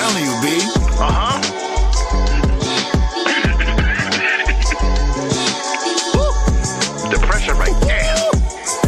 telling you, B. The pressure right there.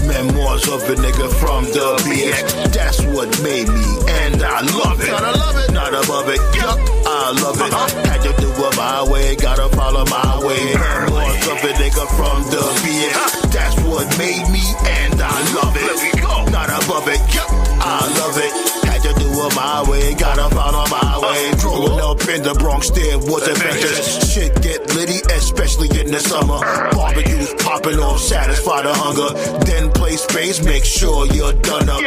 Memoirs of a nigga from the BX. That's what made me, and I love it. Gotta love it. Not above it, yup, I love it. Had to do it my way, gotta follow my way. Memoirs of a nigga from the BX. That's what made me, and I love it. Let me go. Not above it, yup, I love it. Had to do it my way, gotta follow my way. Growing up in the Bronx, there was adventures. Shit get litty, especially in the summer. Barbecues popping off, satisfy the hunger. Then play space, make sure you're done up.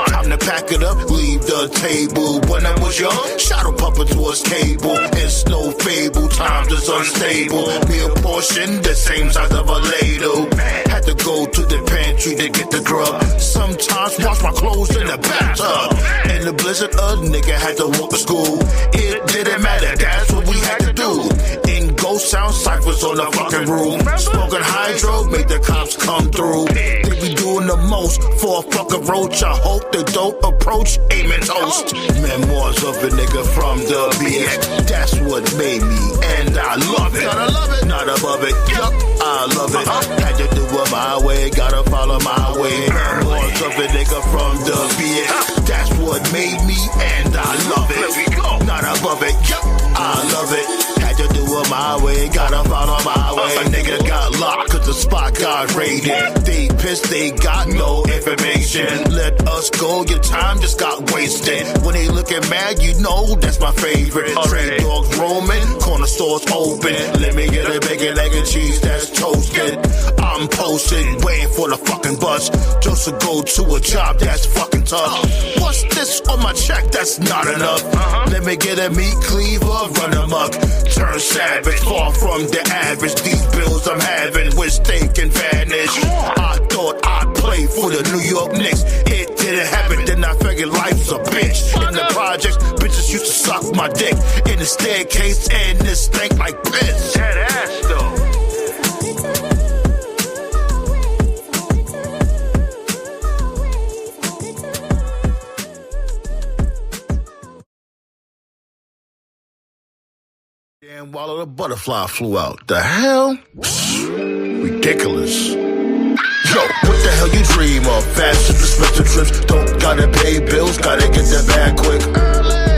Time to pack it up, leave the table. When I was young, shadow puppets was cable. It's no fable, times is unstable. Meal portion, the same size of a ladle. Had to go to the pantry to get the grub. Sometimes wash my clothes in the bathtub. In the blizzard, a nigga had to walk to school. It didn't matter, that's what we had to do. In ghost sound ciphers on the fucking roof. Smoking hydro, make the cops come through. They be doing the most for a fucking roach. I hope they don't approach aiming toast. Memoirs of a nigga from the BX. That's what made me, and I love it. Gotta love it. Not above it, yup, I love it. Had to do it my way, gotta follow my way. Memoirs of a nigga from the BX. That's what made me, and I love it. Let me go. Not above it, yup, I love it. Had to do it my way, gotta follow my way. A nigga got locked cause the spot got raided. They pissed, they got no information. Let us go, your time just got wasted. When they looking mad, you know that's my favorite. Trade dogs roaming, corner stores open. Let me get a bacon, egg, and cheese that's toasted. I'm posted, waiting for the fucking bus. Just to go to a job that's fucking tough. What's this on my check? That's not enough. Let me get a meat cleaver, run amok. Turn savage, far from the average. These bills I'm having, wish they can vanish. I thought I'd play for the New York Knicks. It didn't happen, then I figured life's a bitch. In the projects, bitches used to suck my dick. In the staircase, and this stank like piss. That ass though. And while the butterfly flew out. The hell? Ridiculous. Yo, what the hell you dream of? Fast trips, expensive trips. Don't gotta pay bills, gotta get that bag quick.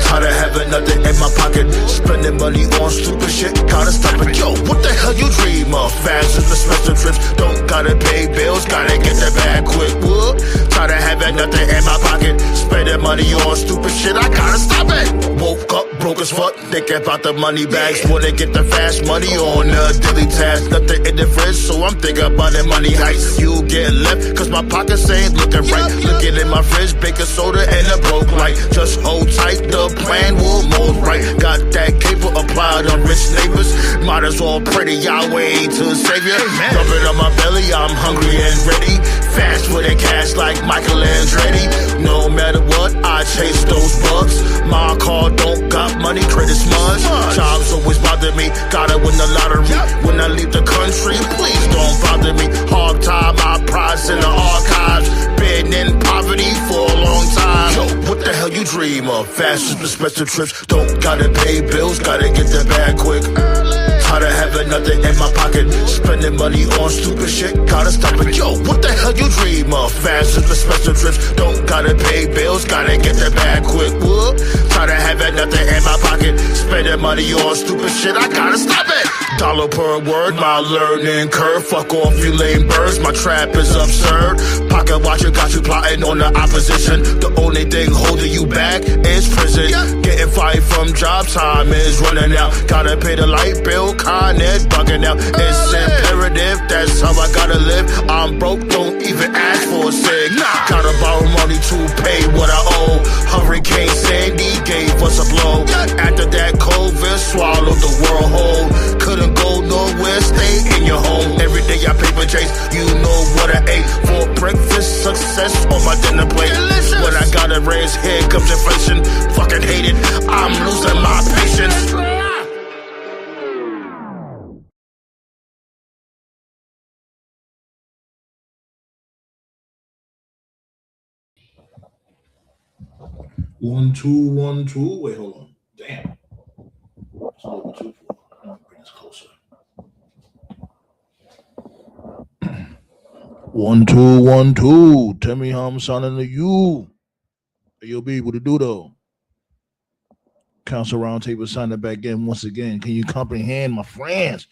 Tired of having nothing in my pocket. Spending money on stupid shit, gotta stop it. Yo, what the hell you dream of? Fast trips, expensive trips. Don't gotta pay bills, gotta get that bag quick. Whoop. Tired of having nothing in my pocket. Spending money on stupid shit, I gotta stop it. Woke up broke as fuck, thinking about the money bags. Wanna get the fast money on the daily task. Nothing in the fridge, so I'm thinking about the money heist. You get left, cause my pockets ain't looking right. Looking in my fridge, baking soda and a broke light. Just hold tight, the plan will mold right. Got that caper applied on rich neighbors. Might as well pray to Yahweh to Savior. Rubbing on my belly, I'm hungry and ready. Fast for the cash like Michael Andretti. No matter what, I chase those bugs. My car don't got money, credit smudge. Jobs always bother me, gotta win the lottery. When I leave the country, please don't bother me. Hard time, my prize in the archives. Been in poverty for a long time. Yo, what the hell you dream of? Fast trips, expensive trips. Don't gotta pay bills, gotta get the bag quick. Tired of having nothing in my pocket. Spending money on stupid shit, gotta stop it. Yo, what the hell you dream of? Fast trips, expensive trips. Don't gotta pay bills, gotta get the bag quick. Whoop. Tired of having nothing in my pocket. Spending money on stupid shit, I gotta stop it. Dollar per word, my learning curve. Fuck off, you lame birds, my trap is absurd. Pocket watcher got you plotting on the opposition. The only thing holding you back is prison. Getting fired from job, time is running out. Gotta pay the light bill, Con Ed bugging out. It's imperative, that's how I gotta live. I'm broke, don't even ask for a cig. Gotta borrow money to pay what I owe. Hurricane Sandy gave us a blow. After that, COVID swallowed the world whole. Couldn't go nowhere, stay in your home. Every day I paper chase, you know what I ate. For breakfast, success on my dinner plate. Delicious. When I gotta raise, here comes inflation. Fucking hate it, I'm losing my patience. One, two, 1, 2. Wait, hold on. Damn. It's a little bit too full. Bring this closer. 1 2 1 2. Tell me how I'm sounding to you. Hey, yo, B, what it do though? Council Roundtable signing back in once again. Can you comprehend, my friends?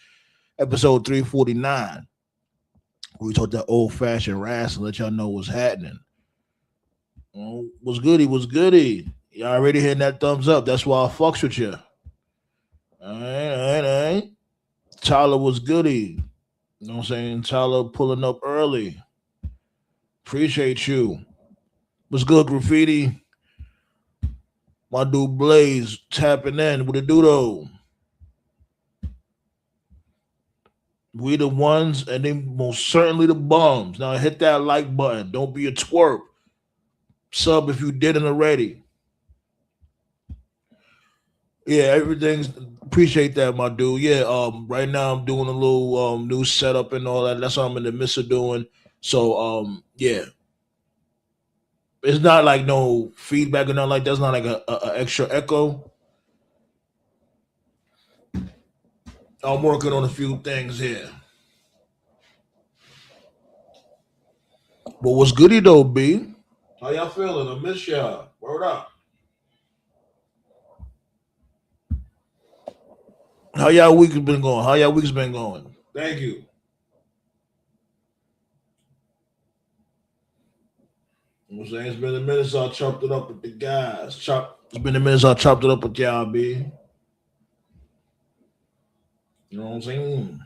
Episode 349. We talked that old fashioned wrestling. Let y'all know what's happening. What's goody? What's goody? Y'all already hitting that thumbs up. That's why I fucks with you. All right. Tyler was goody. You know what I'm saying? Tyler pulling up early. Appreciate you. What's good, graffiti? My dude Blaze tapping in. What it do though? We the ones, and they most certainly the bums. Now hit that like button. Don't be a twerp. Sub if you didn't already. Yeah, everything's appreciate that, my dude. Yeah, right now I'm doing a little new setup and all that. That's what I'm in the midst of doing. So yeah. It's not like no feedback or nothing like that. It's not like a extra echo. I'm working on a few things here. But what's goody though, B? How y'all feeling? I miss y'all. Word up. How y'all week been going? How y'all week's been going? Thank you. You know what I'm saying? It's been a minute since I chopped it up with the guys. It's been a minute since I chopped it up with y'all, B. You know what I'm saying?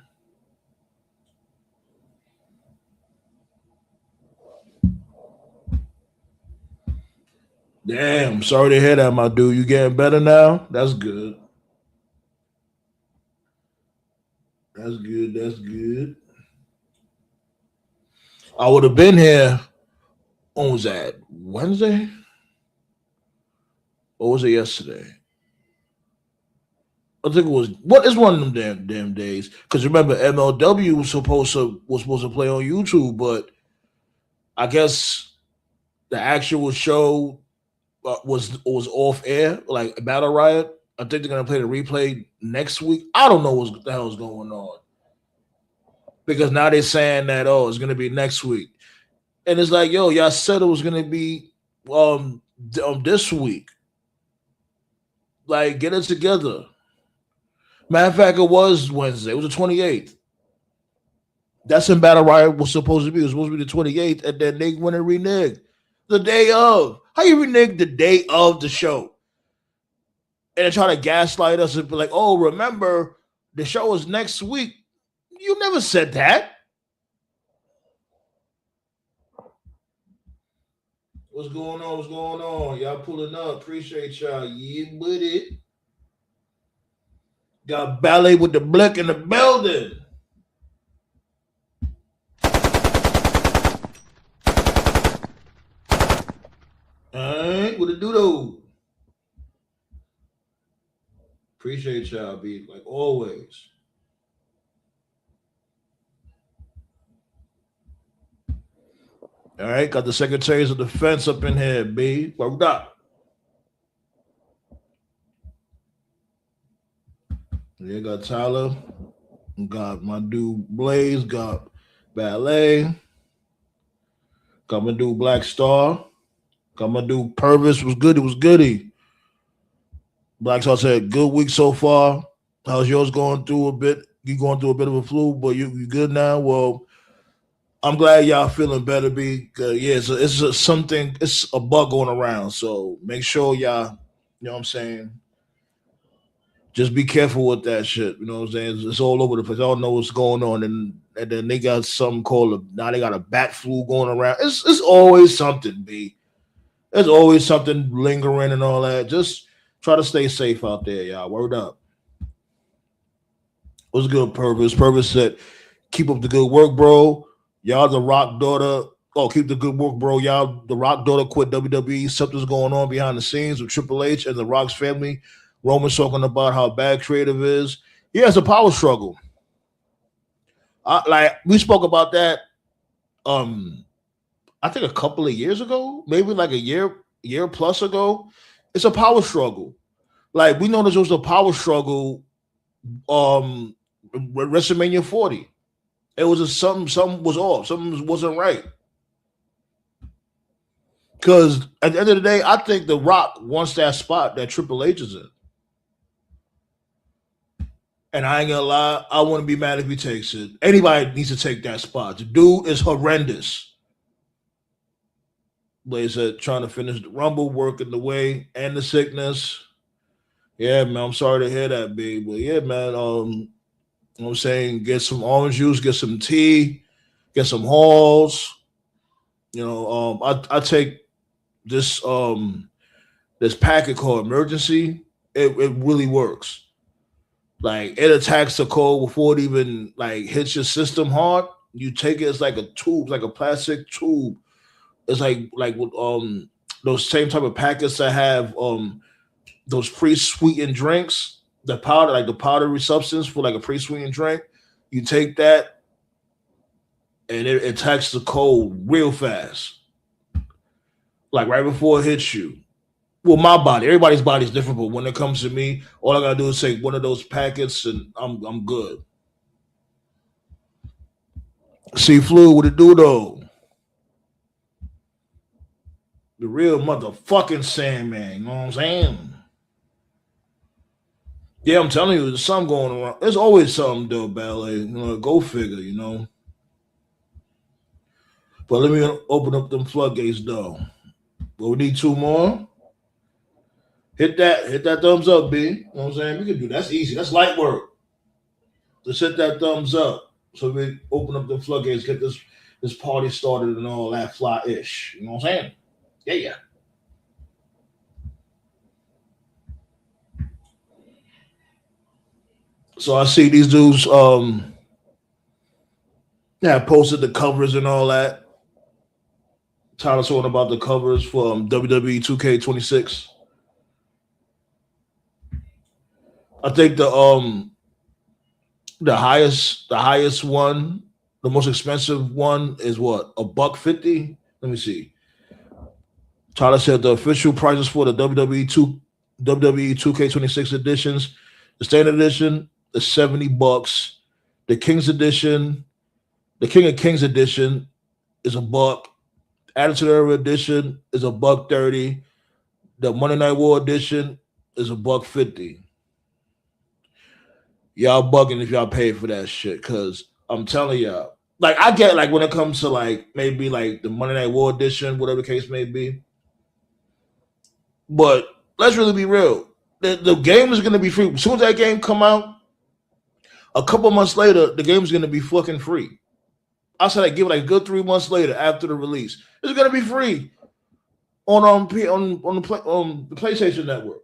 Damn, sorry to hear that, my dude. You getting better now? That's good. That's good. That's good. I would have been here. When was that? Wednesday? Or was it yesterday? I think it was. What is one of them damn days? Because remember, MLW was supposed to play on YouTube, but I guess the actual show was off air, like Battle Riot. I think they're gonna play the replay next week. I don't know what the hell's going on because now they're saying that it's gonna be next week, and it's like y'all said it was gonna be this week. Like get it together. Matter of fact, it was Wednesday. It was the 28th. That's when Battle Riot was supposed to be. It was supposed to be the 28th, and then they went and reneged the day of. How you renege the day of the show? And they try to gaslight us and be like, oh, remember, the show is next week. You never said that. What's going on? What's going on? Y'all pulling up. Appreciate y'all. Yeah, with it. Got ballet with the blick in the building. Alright, what it do though? Appreciate y'all, B, like always. All right, got the secretaries of defense up in here, B. What we got? Yeah, got Tyler. Got my dude Blaze. Got Ballet. Got my dude Black Star. Got my dude Purvis. Was good. It was goody. Black Star said, good week so far. How's yours going through a bit? You going through a bit of a flu, but you good now? Well, I'm glad y'all feeling better, B. Yeah, it's something. It's a bug going around. So make sure y'all, you know what I'm saying? Just be careful with that shit. You know what I'm saying? It's all over the place. I don't know what's going on. And then they got something called now they got a bat flu going around. It's always something, B. There's always something lingering and all that. Just try to stay safe out there, y'all. Word up. What's good, Purpose? Purpose said, keep up the good work, bro. Y'all the Rock daughter. Oh, keep the good work, bro. Y'all the Rock daughter quit WWE. Something's going on behind the scenes with Triple H and the Rock's family. Roman's talking about how bad creative is. Yeah, it's a power struggle. Like we spoke about that. I think a couple of years ago, maybe like a year plus ago. It's a power struggle. Like we know this was a power struggle. WrestleMania 40. It was just something was off. Something wasn't right. Because at the end of the day, I think The Rock wants that spot that Triple H is in. And I ain't gonna lie, I wouldn't be mad if he takes it. Anybody needs to take that spot. The dude is horrendous. Blaze said trying to finish the Rumble, working the way and the sickness. Yeah, man, I'm sorry to hear that, B. But yeah, man, you know what I'm saying, get some orange juice, get some tea, get some halls. You know, I take this this packet called emergency. It really works. Like it attacks the cold before it even like hits your system hard. You take it as like a tube, like a plastic tube. It's like with those same type of packets that have those pre-sweetened drinks, the powder, like the powdery substance for like a pre-sweetened drink. You take that and it attacks the cold real fast. Like right before it hits you. Well, my body, everybody's body is different, but when it comes to me, all I gotta do is take one of those packets and I'm good. See, flu, what it do though? The real motherfucking Sandman, you know what I'm saying? Yeah, I'm telling you, there's something going around. There's always something though, ballet. You know, go figure, you know. But let me open up them floodgates though. But we need two more. Hit that thumbs up, B. You know what I'm saying? We can do that. That's easy. That's light work. Just hit that thumbs up. So we open up the floodgates, get this party started and all that fly-ish. You know what I'm saying? Yeah, yeah. So I see these dudes yeah, posted the covers and all that. Tyler talking about the covers for WWE 2K26. I think the highest one, the most expensive one is what? $150? Let me see. Tyler said the official prices for the WWE 2K26 editions, the standard edition is $70. The King's edition, the King of Kings edition is a buck. Attitude Era edition is $130. The Monday Night War edition is $150. Y'all bugging if y'all pay for that shit, cause I'm telling y'all, like I get like when it comes to like maybe like the Monday Night War edition, whatever the case may be. But let's really be real. The game is gonna be free. As soon as that game come out, a couple months later, the game is gonna be fucking free. I said I give it like a good 3 months later after the release. It's gonna be free on the PlayStation Network.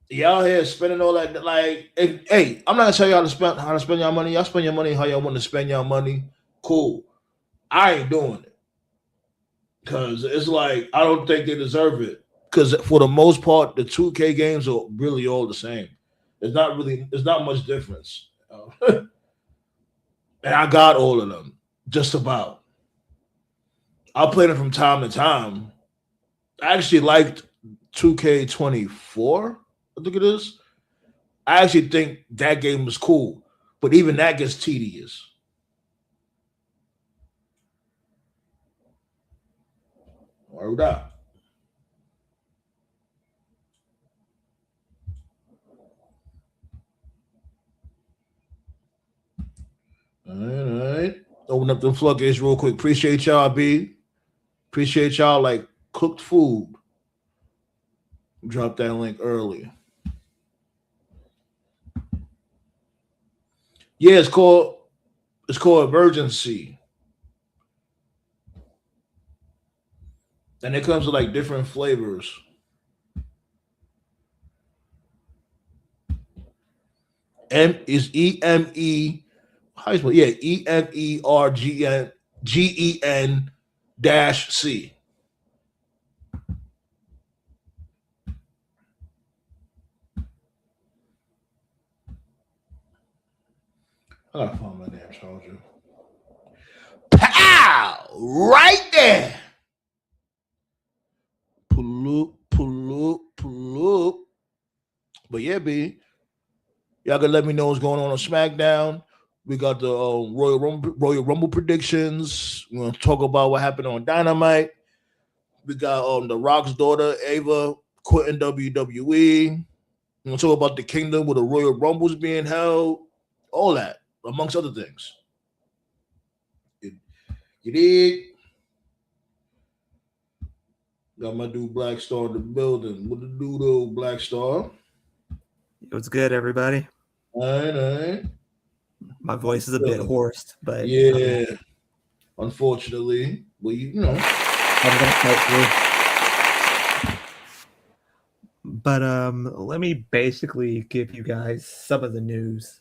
Y'all here spending all that like hey, I'm not gonna tell y'all how to spend y'all money. Y'all spend your money how y'all want to spend y'all money. Cool. I ain't doing it. Cause it's like I don't think they deserve it. Cause for the most part, the 2K games are really all the same. There's not much difference. And I got all of them. Just about. I played them from time to time. I actually liked 2K24. I think it is. I actually think that game was cool, but even that gets tedious. Word up. All right. Open up the floodgates real quick. Appreciate y'all, B. Appreciate y'all like cooked food. Drop that link early. Yeah, it's called emergency. And it comes with like different flavors. M is EME. How you spell? Yeah, EMERGEN dash C. I gotta find my damn charger. Pow! Right there. Pull up, pull up, pull But yeah, B, y'all can let me know what's going on SmackDown. We got the Royal Rumble predictions. We're gonna talk about what happened on Dynamite. We got the Rock's daughter Ava quitting WWE. We're gonna talk about the Kingdom where the Royal Rumbles being held. All that, amongst other things. You did. Got my dude Black Star in the building. What the do though, Black Star? What's good, everybody? All right. My voice is a bit hoarse, but yeah. Unfortunately, well, you know, I'm gonna fight through. But let me basically give you guys some of the news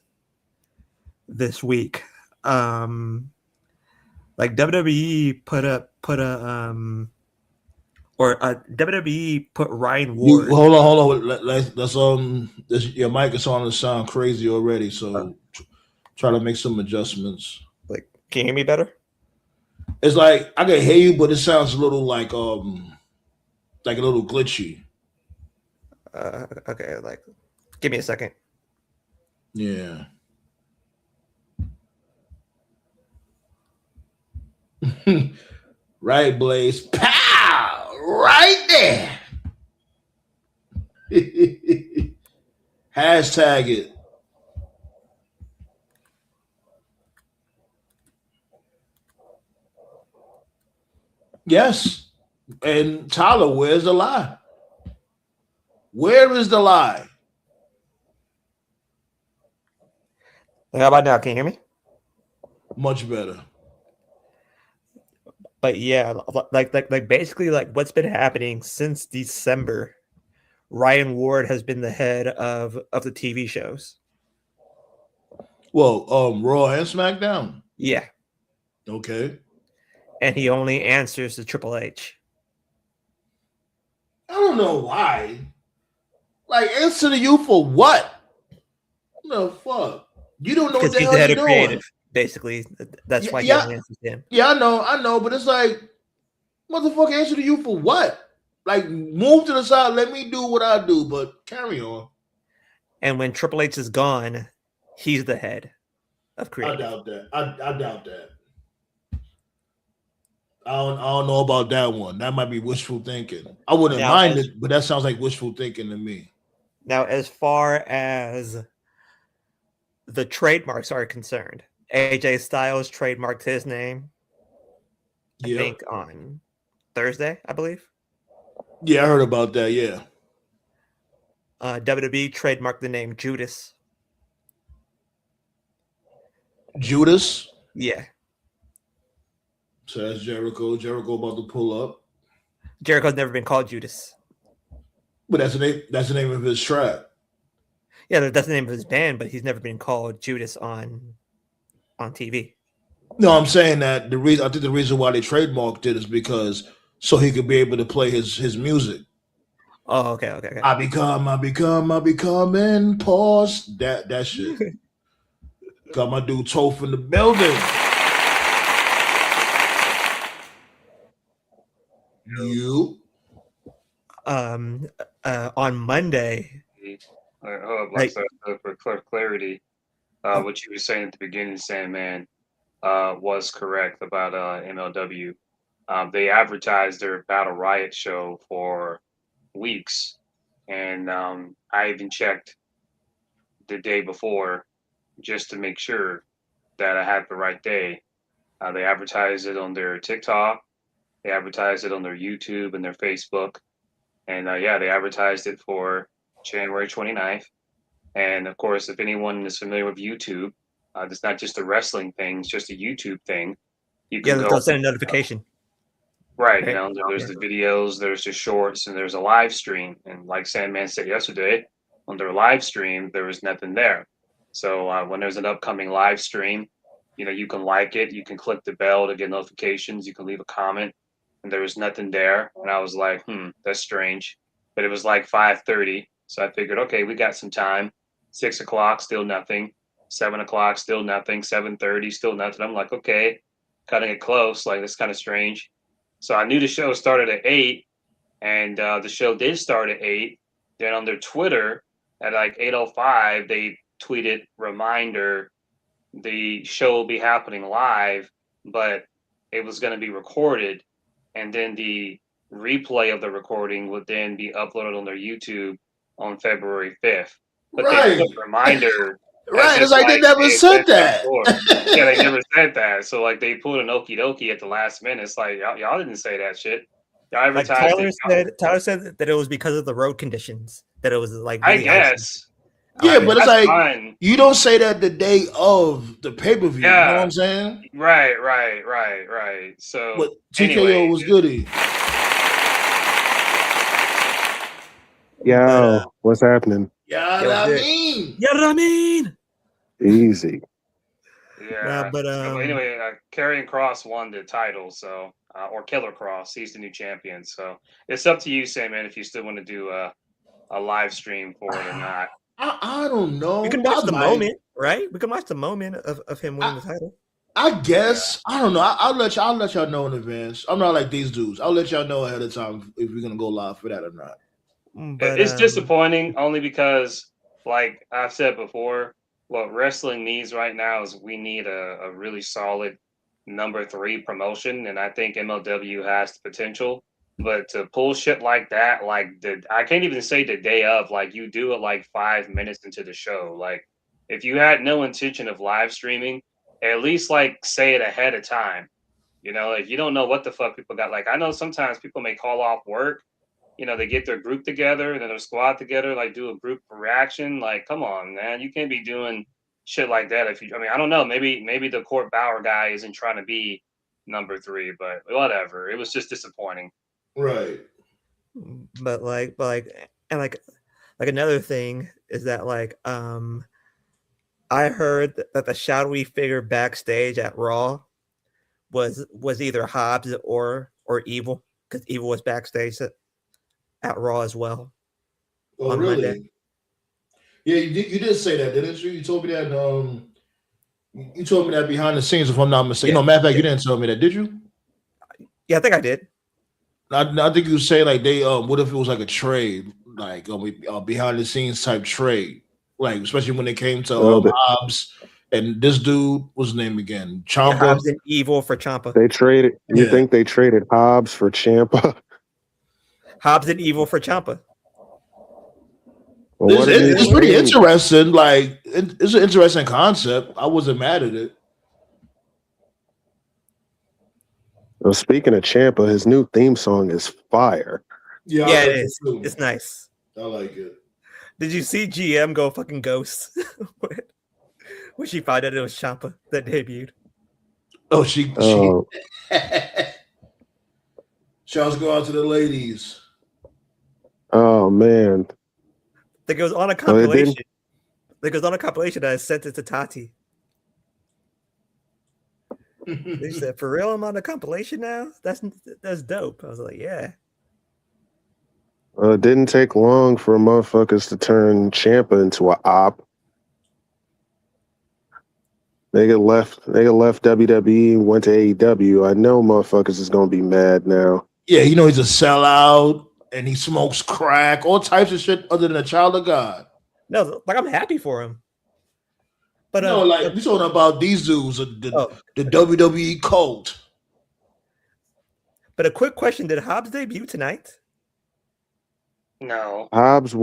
this week. Like WWE WWE put Ryan Ward. Hold on. Let's your mic is on to sound crazy already. So try to make some adjustments. Like, can you hear me better? It's like I can hear you, but it sounds a little like a little glitchy. Okay, like, give me a second. Yeah. Right, Blaze. Pow! Right there. Hashtag it. Yes. And Tyler, where's the lie? Where is the lie? How about now? Can you hear me? Much better. But yeah, like basically, like what's been happening since December, Ryan Ward has been the head of the TV shows. Well, Raw and SmackDown. Yeah. Okay. And he only answers to Triple H. I don't know why. Like, answer to you for what? No fuck. You don't know what the he's hell the head you're of doing. creative. Basically, that's why he yeah, only answers to him. Yeah, I know, but it's like, motherfucker, answer to you for what? Like, move to the side, let me do what I do, but carry on. And when Triple H is gone, he's the head of creative. I doubt that. I doubt that. I don't know about that one. That might be wishful thinking. I wouldn't mind it, but that sounds like wishful thinking to me. Now, as far as the trademarks are concerned, AJ Styles trademarked his name, I think, on Thursday, I believe. Yeah, I heard about that, yeah. WWE trademarked the name Judas. Judas? Yeah. So that's Jericho. Jericho about to pull up. Jericho's never been called Judas. But that's the name of his tribe. Yeah, that's the name of his band, but he's never been called Judas on TV. No, I'm saying that I think the reason why they trademarked it is because so he could be able to play his music. Oh, okay. I become, and pause that shit. Got my dude Toph in the building. You on Monday. For clarity, what you were saying at the beginning, Sandman, was correct about MLW. They advertised their Battle Riot show for weeks, and I even checked the day before just to make sure that I had the right day. They advertised it on their TikTok, they advertised it on their YouTube and their Facebook, and they advertised it for January 29th. And of course, if anyone is familiar with YouTube, it's not just a wrestling thing; it's just a YouTube thing. You can they'll send a notification. Right, there's the videos, there's the shorts, and there's a live stream. And like Sandman said yesterday, on their live stream, there was nothing there. So when there's an upcoming live stream, you can like it, you can click the bell to get notifications, you can leave a comment, and there was nothing there. And I was like, that's strange. But it was like 5:30, so I figured, okay, we got some time. 6 o'clock, still nothing. 7 o'clock, still nothing. 7:30, still nothing. I'm like, okay, cutting it close. Like, that's kind of strange. So I knew the show started at 8, and the show did start at 8. Then on their Twitter, at like 8:05, they tweeted reminder the show will be happening live, but it was going to be recorded, and then the replay of the recording would then be uploaded on their YouTube on February 5th. But they Right. put reminder as Right. if It's like they like never they said said that that. before. Yeah, they never said that. So like they pulled an okie dokie at the last minute. It's like y'all didn't say that shit. Y'all Like advertised it. Tyler said that it was because of the road conditions that it was like I really icy. guess. Yeah, Okay. but it's That's like fine. you don't say that the day of the pay-per-view. You know what Yeah. I'm saying? Right. But So TKO anyway, was goody. Yo, what's happening? Yeah, Yo, I good. mean. Yeah, I mean. Easy. yeah. But Anyway, Karrion Cross won the title, so or Killer Cross, he's the new champion. So it's up to you, Sam, if you still want to do a live stream for it or not. I don't know. we can watch I the might. moment, right? We can watch the moment of him winning the title. I guess I don't know. I'll let y'all know in advance. I'm not like these dudes. I'll let y'all know ahead of time if we're gonna go live for that or not. But It's disappointing only because, like I've said before, what wrestling needs right now is we need a really solid number 3 promotion, and I think MLW has the potential. But to pull shit like that, like I can't even say the day of, like you do it like 5 minutes into the show. Like if you had no intention of live streaming, at least like say it ahead of time. You know, like you don't know what the fuck people got. Like I know sometimes people may call off work, they get their group together and then their squad together, like do a group reaction. Like, come on, man, you can't be doing shit like that. I don't know, maybe the Court Bauer guy isn't trying to be number 3, but whatever. It was just disappointing. Right. but another thing is that I heard that the shadowy figure backstage at Raw was either Hobbs or Evil, because Evil was backstage at Raw as well. Oh, on really? Monday. Yeah, you did say that, didn't you? You told me that. You told me that behind the scenes, if I'm not mistaken. Yeah. No, matter of fact, you didn't tell me that, did you? Yeah, I think I did. I think you say like they. What if it was like a trade, like behind the scenes type trade, like especially when it came to Hobbs and this dude, what's his name again? Ciampa. Yeah, Hobbs and Evil for Ciampa. They traded. You think they traded Hobbs for Ciampa? Hobbs and Evil for Ciampa. Well, it's pretty interesting. Like it's an interesting concept. I wasn't mad at it. Well, speaking of Ciampa, his new theme song is fire. Yeah, it is. It's nice. I like it. Did you see GM go fucking ghost when she found out it was Ciampa that debuted? Oh, she shouts go out to the ladies. Oh man. That goes on a compilation. I sent it to Tati. They said, "For real, I'm on a compilation now. That's dope." I was like, "Yeah." It didn't take long for motherfuckers to turn Ciampa into an op. They get left WWE, went to AEW. I know motherfuckers is gonna be mad now. Yeah, he's a sellout and he smokes crack, all types of shit other than a child of God. No, I'm happy for him. But no, we're talking about these dudes, the WWE cult. But a quick question: did Hobbs debut tonight? No. Hobbs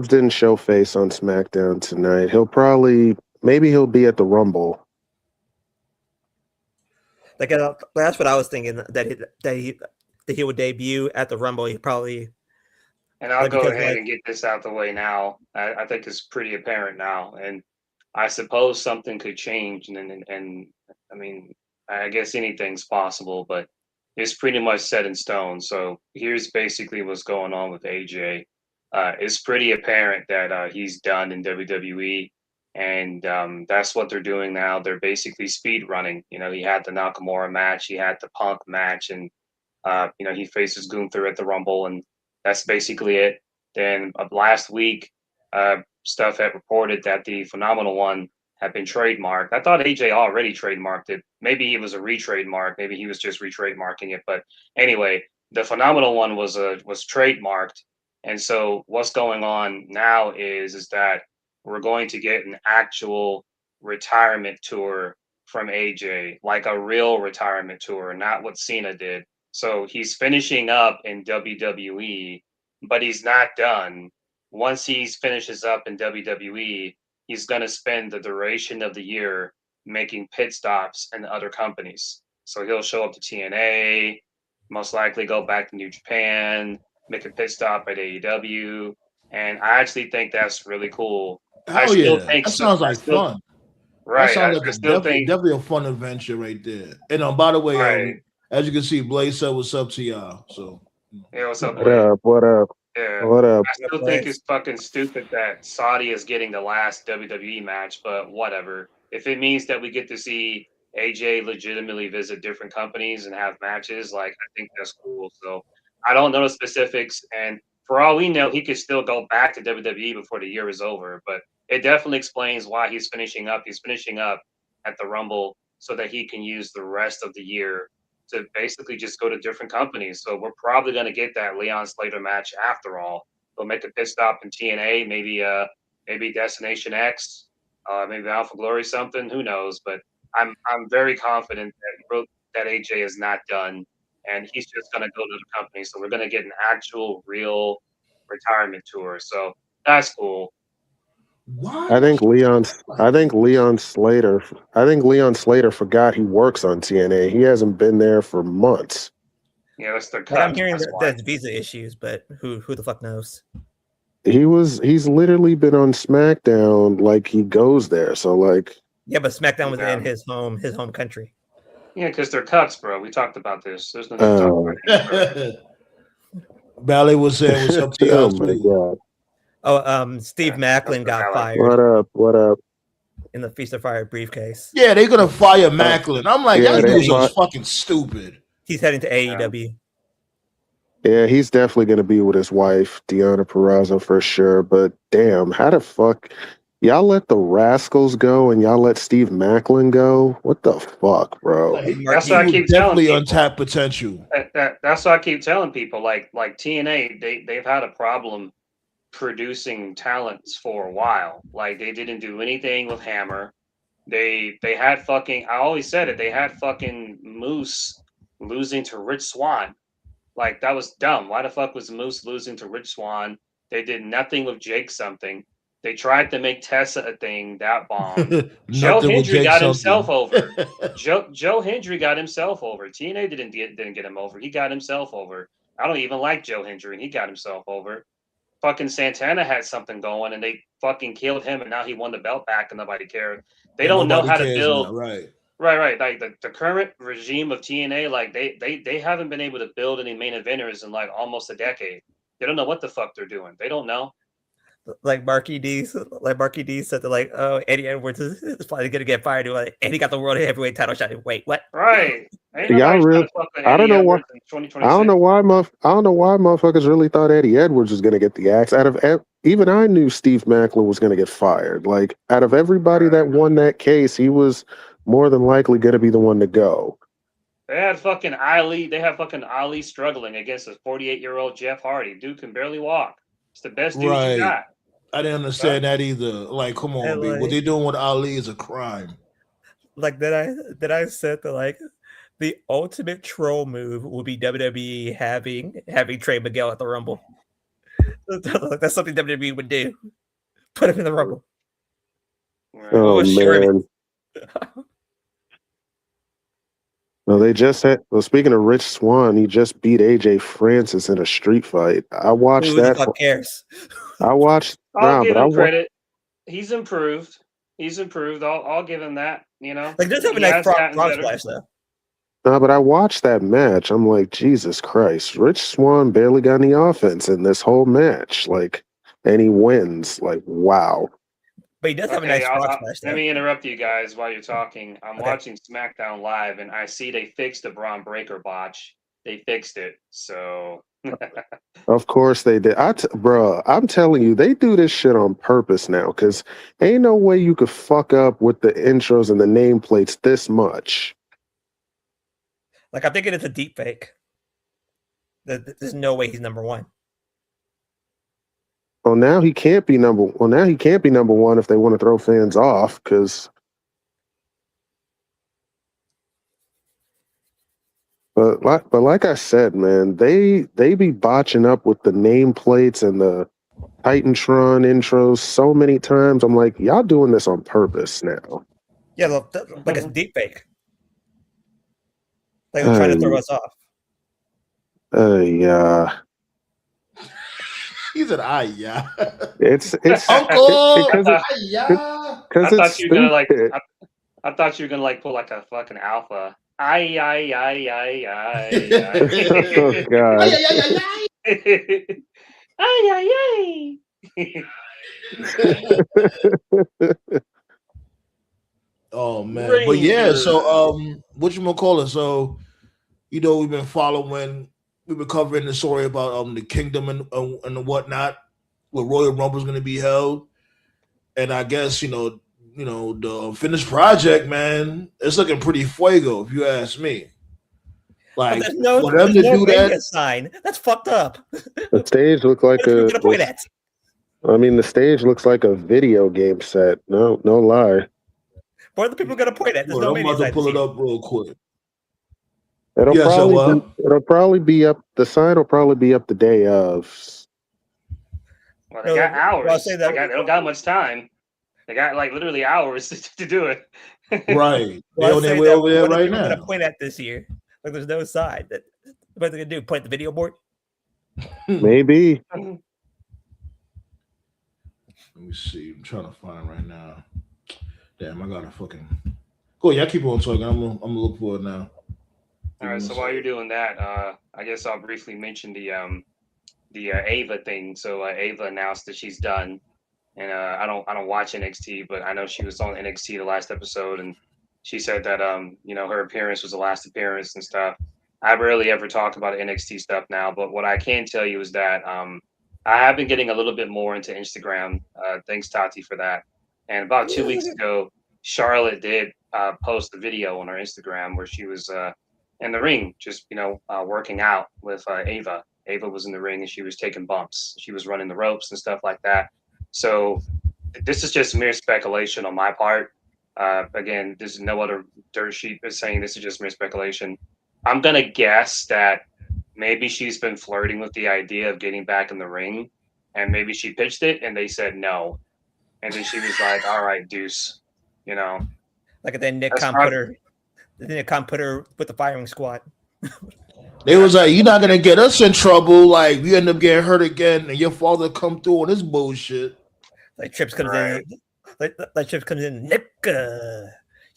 didn't show face on SmackDown tonight. Maybe he'll be at the Rumble. That's what I was thinking, that he would debut at the Rumble. He probably. And I'll go ahead and get this out the way now. I think it's pretty apparent now, and I suppose something could change. And I mean, I guess anything's possible, but it's pretty much set in stone. So here's basically what's going on with AJ. It's pretty apparent that he's done in WWE, and that's what they're doing now. They're basically speed running. He had the Nakamura match, he had the Punk match, and he faces Gunther at the Rumble, and that's basically it. Then last week, stuff had reported that the Phenomenal One had been trademarked. I thought AJ already trademarked it. Maybe it was a retrademark. Maybe he was just retrademarking it. But anyway, the Phenomenal One was trademarked, And so what's going on now is that we're going to get an actual retirement tour from AJ, like a real retirement tour, not what Cena did. So he's finishing up in WWE, but he's not done. Once he finishes up in WWE, he's going to spend the duration of the year making pit stops in other companies. So he'll show up to TNA, most likely go back to New Japan, make a pit stop at AEW, and I actually think that's really cool. I Hell still yeah, think that so. sounds I like still fun. That right. sounds I like a still definitely think definitely a fun adventure right there. And by the way, right. as you can see, Blaze said what's up to y'all. So Yeah, what's up, What Blake? up? What up? Yeah, What up? I Yep, still think Blaze. it's fucking stupid that Saudi is getting the last WWE match, but whatever. If it means that we get to see AJ legitimately visit different companies and have matches, like I think that's cool. So I don't know the specifics, and for all we know, he could still go back to WWE before the year is over. But it definitely explains why he's finishing up. He's finishing up at the Rumble so that he can use the rest of the year to basically just go to different companies. So we're probably going to get that Leon Slater match after all. They'll make a pit stop in TNA, maybe Destination X, maybe Alpha Glory something. Who knows? But I'm very confident that AJ is not done, and he's just going to go to the company. So we're going to get an actual, real retirement tour. So that's cool. why I the think Leon. fuck? I think Leon Slater. I think Leon Slater forgot he works on TNA. He hasn't been there for months. Yeah, that's their Like I'm cut. hearing That's that why. there's visa issues, but who the fuck knows? He's literally been on SmackDown like he goes there. So like Yeah, but SmackDown was in Yeah, his home country. yeah, because they're cuts, bro. We talked about this. There's no need to talk about it any further. Ballet was saying what's up to y'all oh my too. god. Oh, Steve Yeah, that's Macklin the got ballet. fired What up? What up? in the Feast of Fire briefcase. Yeah, they're gonna fire Macklin. I'm like, Yeah, y'all they dudes are fought. fucking stupid. He's heading to Yeah. AEW. Yeah, he's definitely gonna be with his wife, Deanna Purrazzo, for sure. But damn, how the fuck y'all let the Rascals go and y'all let Steve Macklin go? What the fuck, bro? Like, That's he what I Marquis. would keep telling definitely people. untap potential. That's what I keep telling people. Like TNA, they've had a problem producing talents for a while. Like they didn't do anything with Hammer. They had fucking. I always said it. They had fucking Moose losing to Rich Swan. Like that was dumb. Why the fuck was Moose losing to Rich Swan? They did nothing with Jake something. They tried to make Tessa a thing that bombed. Joe Nothing with Hendry Jake got himself something. over. Joe Hendry got himself over. TNA didn't get him over. He got himself over. I don't even like Joe Hendry, and he got himself over. Fucking Santana had something going, and they fucking killed him, and now he won the belt back, and nobody cared. They And don't know nobody how to cares now, build. right? Right. Like the current regime of TNA, like they haven't been able to build any main eventers in like almost a decade. They don't know what the fuck they're doing. They don't know. Like Marquis D said that like, oh, Eddie Edwards is probably gonna get fired. Like, and he got the world heavyweight title shot. Wait, what? Right. Ain't Y'all nobody trying real to fuck with I don't Eddie know why Edwards in I don't 2026. know why I don't know why motherfuckers really thought Eddie Edwards was gonna get the axe. Even I knew Steve Macklin was gonna get fired. Like out of everybody Right. that won that case, he was more than likely gonna be the one to go. They had fucking Ali. They have fucking Ali struggling against a 48-year-old Jeff Hardy. Dude can barely walk. It's the best dude you Right. got. I didn't Huh? understand that either. Like, come on, And B. What like, they doing with Ali is a crime. like that I said that like the ultimate troll move would be WWE having Trey Miguel at the Rumble. That's something WWE would do. Put him in the Rumble. Right. Oh We'll share it. man. No, they just had. Well, speaking of Rich Swan, he just beat AJ Francis in a street fight. I watched Who the that. fuck cares? I watched. I'll Nah, give but I him watched. credit. He's improved. He's improved. I'll give him that. You know, Like, does have a he nice has frog, gotten frog better. splash though. Nah, but I watched that match. I'm like, Jesus Christ! Rich Swan barely got any offense in this whole match. Like, and he wins. Like, wow. But he does have a Okay, nice frog splash let though. me interrupt you guys while you're talking. I'm Okay. watching SmackDown Live, and I see they fixed the Braun Breaker botch. They fixed it. So Of course they did. Bro, I'm telling you, they do this shit on purpose now. Cause ain't no way you could fuck up with the intros and the nameplates this much. Like I'm thinking it's a deep fake. There's no way he's number one. Well, now he can't be number. Well, now he can't be number one if they want to throw fans off. Because, but like I said, man, they be botching up with the nameplates and the Titantron intros so many times. I'm like, y'all doing this on purpose now. Yeah, like it's deep fake. Like they're trying to throw us off. Yeah. He said, yeah. It's Uncle. because I it's thought you were gonna like. stupid. I thought you were gonna like pull like a fucking alpha. Ay. Oh God. Ay. Oh man, but yeah. So what you gonna call it? So we've been covering the story about the kingdom and whatnot, where Royal Rumble is going to be held, and I guess the finished project, man, it's looking pretty fuego if you ask me. Like for them to do that, sign that's fucked up. The stage looked like the stage looks like a video game set. No lie. What are the people going to point at? There's I'm about to pull it up real quick. It'll probably be up. The sign will probably be up the day of. Well, they got hours. They don't got much time. They got like literally hours to do it. Right. They're on their way over there right now. Going to point at this year. Like there's no side. What are they going to do? Point the video board? Maybe. Let me see. I'm trying to find right now. Damn, I gotta fucking. Cool. Yeah, keep on talking. I'm gonna look for it now. All right. So while you're doing that, I guess I'll briefly mention the Ava thing. So Ava announced that she's done, and I don't watch NXT, but I know she was on NXT the last episode, and she said that her appearance was the last appearance and stuff. I rarely ever talk about NXT stuff now, but what I can tell you is that I have been getting a little bit more into Instagram. Thanks, Tati, for that. And about 2 weeks ago, Charlotte did post a video on her Instagram where she was in the ring, just working out with Ava. Ava was in the ring and she was taking bumps. She was running the ropes and stuff like that. So this is just mere speculation on my part. Again, there's no other dirt sheet is saying this is just mere speculation. I'm gonna guess that maybe she's been flirting with the idea of getting back in the ring, and maybe she pitched it and they said no. And then she was like, "All right, deuce," Like then Nick Khan put her with the firing squad. They was like, "You're not gonna get us in trouble. Like we end up getting hurt again, and your father come through on this bullshit." Like Trips comes in. Like Trips comes in. Nick, you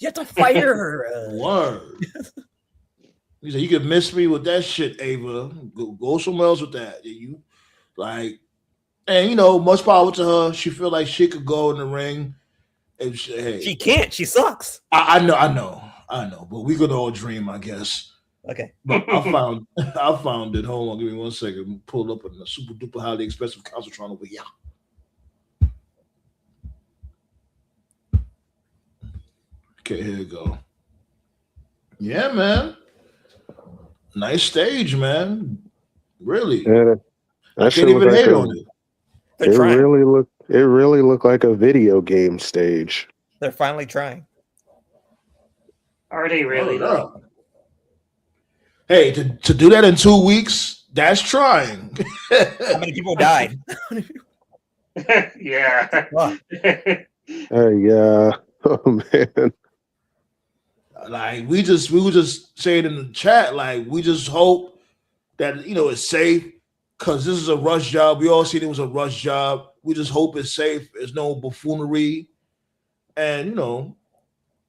have to fire her. Word. He said, "You can miss me with that shit, Ava. Go somewhere else with that." You like. And much power to her. She feel like she could go in the ring. And she can't. She sucks. I know. But we could all dream, I guess. Okay. But I found it. Hold on, give me 1 second. Pull it up in the super duper highly expensive Concertron over here. Okay, here we go. Yeah, man. Nice stage, man. Really. Yeah, I can't even hate on it. It really looked like a video game stage. They're finally trying. Are they really? Hey, to do that in 2 weeks, that's trying. How many people died? Yeah. Yeah. Oh man. Like we were just saying in the chat, like we just hope that it's safe. Because this is a rush job. We all seen it was a rush job. We just hope it's safe. There's no buffoonery. And, other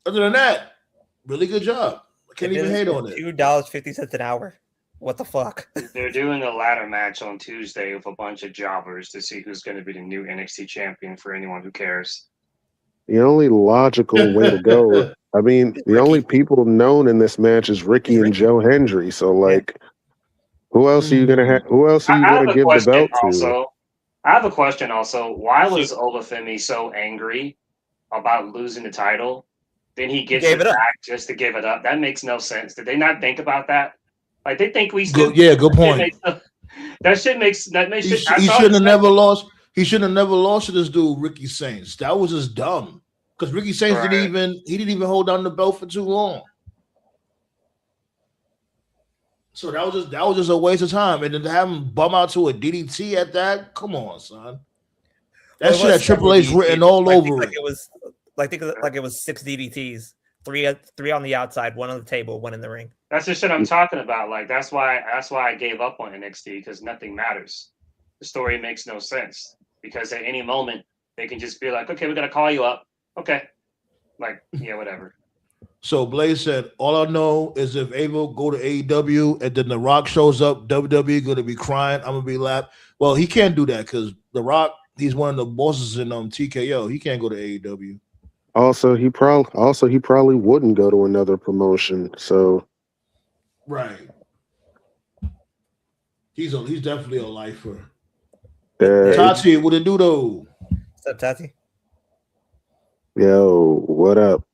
than that, really good job. I can't even hate on it. $2.50 an hour. What the fuck? They're doing a ladder match on Tuesday with a bunch of jobbers to see who's going to be the new NXT champion for anyone who cares. The only logical way to go. I mean, the only people known in this match is Ricky and Joe Hendry. So, like... Who else are you gonna have? Who else are you gonna give the belt to? I have a question. Also, why was Olafemi so angry about losing the title? Then he gives it back just to give it up. That makes no sense. Did they not think about that? Like they think we still? Good point. That shit makes. He shouldn't have never lost. He should have never lost to this dude, Ricky Saints. That was just dumb. Because Ricky Saints Right. didn't even hold down the belt for too long. So that was just a waste of time. And then to have him bum out to a DDT at that, come on, son. That Well, it shit had was Triple H several written DDTs. all Like, over like it. it was like it was 6 DDTs, three on the outside, one on the table, one in the ring. That's the shit I'm talking about. Like that's why I gave up on NXT because nothing matters. The story makes no sense because at any moment they can just be like, okay, we're gonna call you up. Okay, like yeah, whatever. So Blaze said, all I know is if Ava go to AEW and then The Rock shows up, WWE gonna be crying. I'm gonna be laughing. Well, he can't do that because The Rock, he's one of the bosses in TKO. He can't go to AEW. Also, he probably wouldn't go to another promotion. So Right. He's definitely a lifer. uh, Tati, what it do though? What's up, Tati? yo, what up?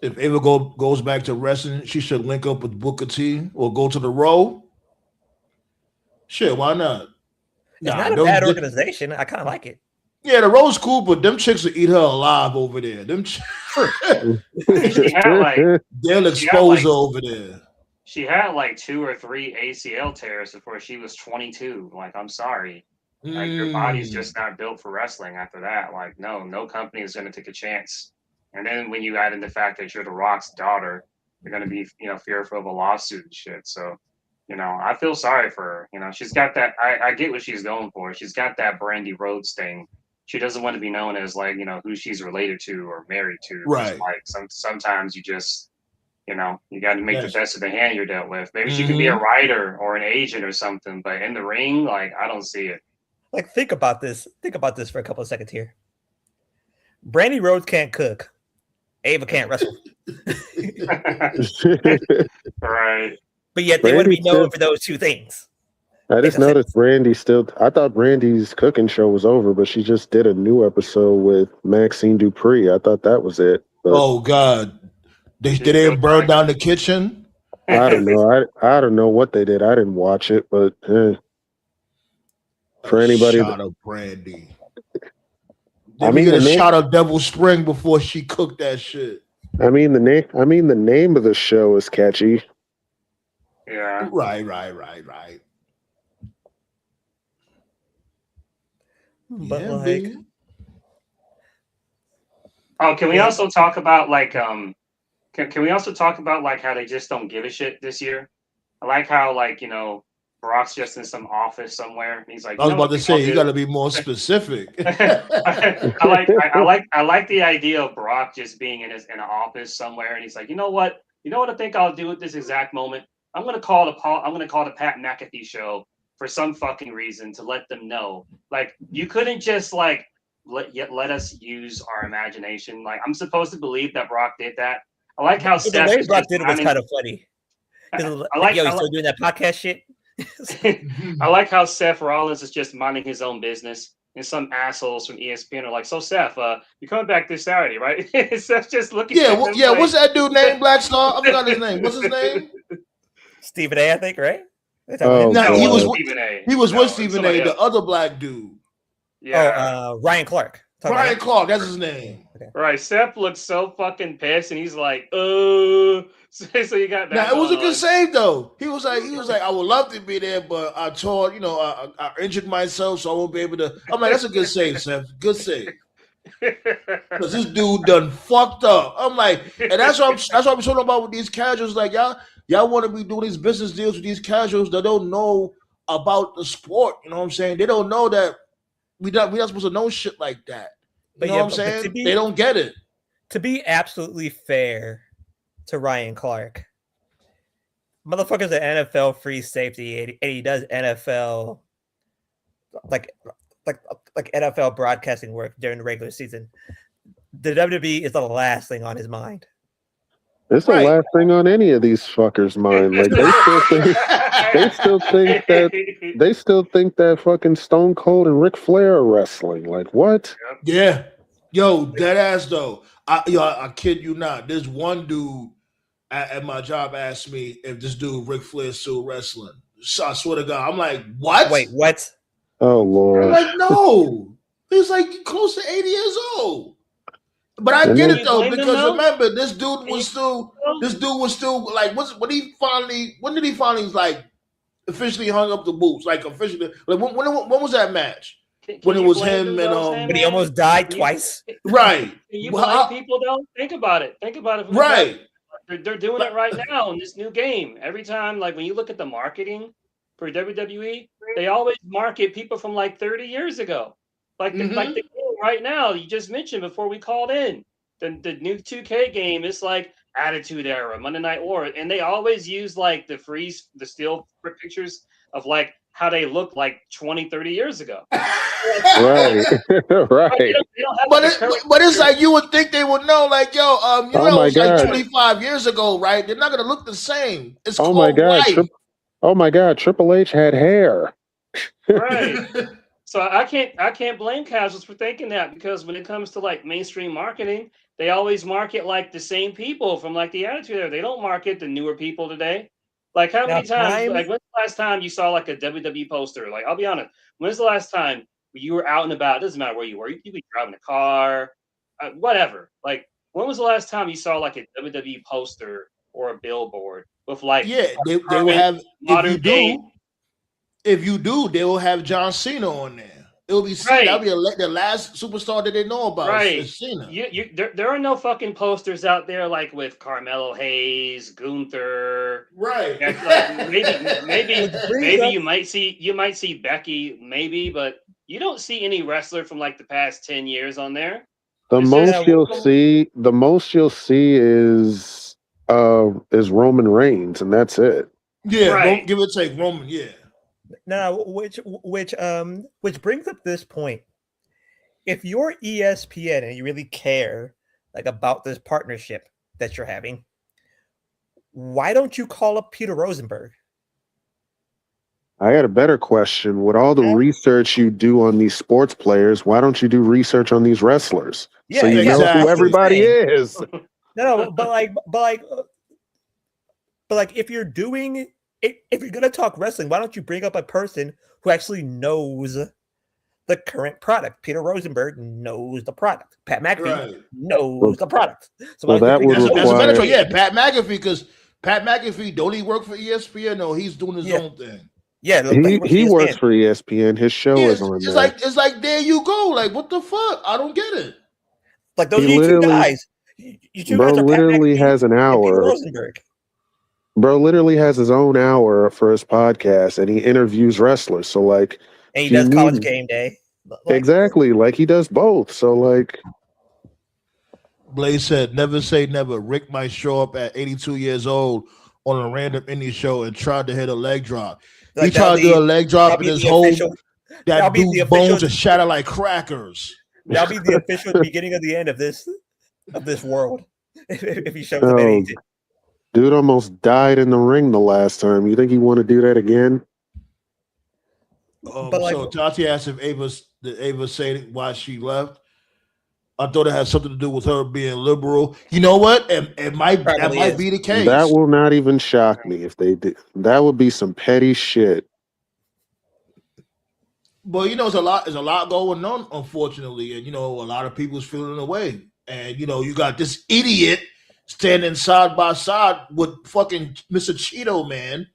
If Ava goes back to wrestling, she should link up with Booker T or go to the Row. Shit, why not? It's not a bad organization. I kind of like it. Yeah, the Row's cool, but them chicks will eat her alive over there. Them She had like they'll expose her over there. she had like 2 or 3 ACL tears before she was 22. Like I'm sorry, like your body's just not built for wrestling. After that, like no company is going to take a chance. And then when you add in the fact that you're The Rock's daughter, you're going to be fearful of a lawsuit and shit. So. I feel sorry for her. She's got that. I get what she's going for. She's got that Brandy Rhodes thing. She doesn't want to be known as like, who she's related to or married to. Right. Like sometimes you just, you got to make the best of the hand you're dealt with. Maybe she could be a writer or an agent or something, but in the ring, like I don't see it. Like think about this for a couple of seconds here. Brandy Rhodes can't cook. Ava can't wrestle. Right. But yet they want to be known for those two things. I just noticed Brandy I thought Brandy's cooking show was over, but she just did a new episode with Maxine Dupree. I thought that was it. But oh God, they didn't burn down the kitchen. I don't know. I don't know what they did. I didn't watch it, but for anybody, shot of Brandy. Let me get a shot of Devil Spring before she cooked that shit. The name of the show is catchy. Yeah. Right. But yeah, like, can we also talk about like can we also talk about like how they just don't give a shit this year? I like how like Brock's just in some office somewhere and he's like, I was about to say you got to be more specific. I like the idea of Brock just being in an office somewhere and he's like, you know what I think I'll do at this exact moment. I'm gonna call the Pat McAfee show for some fucking reason to let them know. Like you couldn't just like let us use our imagination. Like I'm supposed to believe that Brock did that. I like how the way Brock did it was kind of funny. I like he's still doing that podcast shit. I like how Seth Rollins is just minding his own business, and some assholes from ESPN are like, "So Seth, you're coming back this Saturday, right?" Seth's just looking. Yeah, what's that dude named Black Star? I forgot his name. What's his name? Stephen A, I think, right? No, he was Stephen A. He was with Stephen A, the other black dude. Yeah, Ryan Clark. Ryan Clark, that's his name. Okay. Right. Seth looks so fucking pissed, and he's like, So you got that. Now it was a good save though. He was like, I would love to be there, but I tore, I injured myself, so I won't be able to. I'm like, that's a good save, Seth. Good save. Because this dude done fucked up. I'm like, and that's what I'm talking about with these casuals. Like y'all want to be doing these business deals with these casuals that don't know about the sport. You know what I'm saying? They don't know that we're not supposed to know shit like that. You know what I'm saying? They don't get it. To be absolutely fair to Ryan Clark, motherfucker's an NFL free safety, and he does NFL like NFL broadcasting work during the regular season. The WWE is the last thing on his mind. It's the last thing on any of these fuckers' mind. Like they still think that fucking Stone Cold and Ric Flair are wrestling. Like what? Yeah, yo, dead ass though. I kid you not. There's one dude at my job asked me if this dude Ric Flair is still wrestling. So I swear to God, I'm like, what? Wait, what? Oh I'm Lord. like, no, he's like close to 80 years old. But I get Yeah. it you though, blame him because though? remember, this dude Can you was still like, when did he finally like officially hung up the boots? Like officially, like when was that match? When can it you was blame him him and though, But he Sandman? almost died Can you twice. right, can you Well, blame people though? Think about it. Think about it from the guy. right, They're doing it right now in this new game. Every time, like when you look at the marketing for WWE, they always market people from like 30 years ago. Like the mm-hmm. game right now, you just mentioned before we called in. The new 2K game is like Attitude Era, Monday Night War, and they always use like the still pictures of like how they looked like 20, 30 years ago. Right. Right? Right. They don't have But like a current but it's picture. like you would think they would know, like, yo, Oh my it's like God. 25 years ago, right? They're not gonna look the same. It's Oh my called God. life. Oh my God. Triple H had hair. Right. So I can't blame casuals for thinking that because when it comes to like mainstream marketing, they always market like the same people from like the Attitude Era. They don't market the newer people today. Like how Now, many times? time. Like when's the last time you saw like a WWE poster? Like I'll be honest, when's the last time you were out and about? It doesn't matter where you were. You could be driving a car, whatever. Like when was the last time you saw like a WWE poster or a billboard with like Yeah, they will current have modern day? if you do, they will have John Cena on there. It'll be Cena. Right. That'll be the last superstar that they know about Right. is Cena. There are no fucking posters out there like with Carmelo Hayes, Gunther. Right. Like maybe Which brings maybe up you might see Becky maybe, but you don't see any wrestler from like the past 10 years on there. The It's just most you'll see, is Roman Reigns, and that's it. Yeah, right. give or take Roman. Yeah. now, which brings up this point. If you're ESPN and you really care like about this partnership that you're having, why don't you call up Peter Rosenberg? I had a better question. With all the research you do on these sports players, why don't you do research on these wrestlers? Yeah, So you know exactly. who everybody is. No, but if you're doing if you're gonna talk wrestling, why don't you bring up a person who actually knows the current product? Peter Rosenberg knows the product. Pat McAfee knows the product. So well, that would that's a better require. choice. Yeah, Pat McAfee, because Pat McAfee, don't he work for ESPN? No, he's doing his own thing. Yeah, He works for ESPN. His show Yeah, is on there. it's like there you go. Like what the fuck? I don't get it. Like those He are you two literally, guys. You two bro, guys are Pat literally McAfee has an and Peter hour. Rosenberg. Bro literally has his own hour for his podcast, and he interviews wrestlers. So like, And he if you does College need Game Day. exactly, like he does both. So like, Blaze said, never say never. Rick might show up at 82 years old on a random indie show and tried to hit a leg drop. Like, he tried to do a leg drop and his whole that'll be the dude's official- bones just shatter like crackers. That'll be the official beginning of the end of this world. If he shows up at 82. Dude almost died in the ring the last time. You think he want to do that again? So Tati asked if did Ava say why she left. I thought it had something to do with her being liberal. You know what? It might be the case. That will not even shock me if they did. That would be some petty shit. But you know, there's a lot going on, unfortunately, and you know, a lot of people's feeling away. And you know, you got this idiot standing side by side with fucking Mr. Cheeto Man.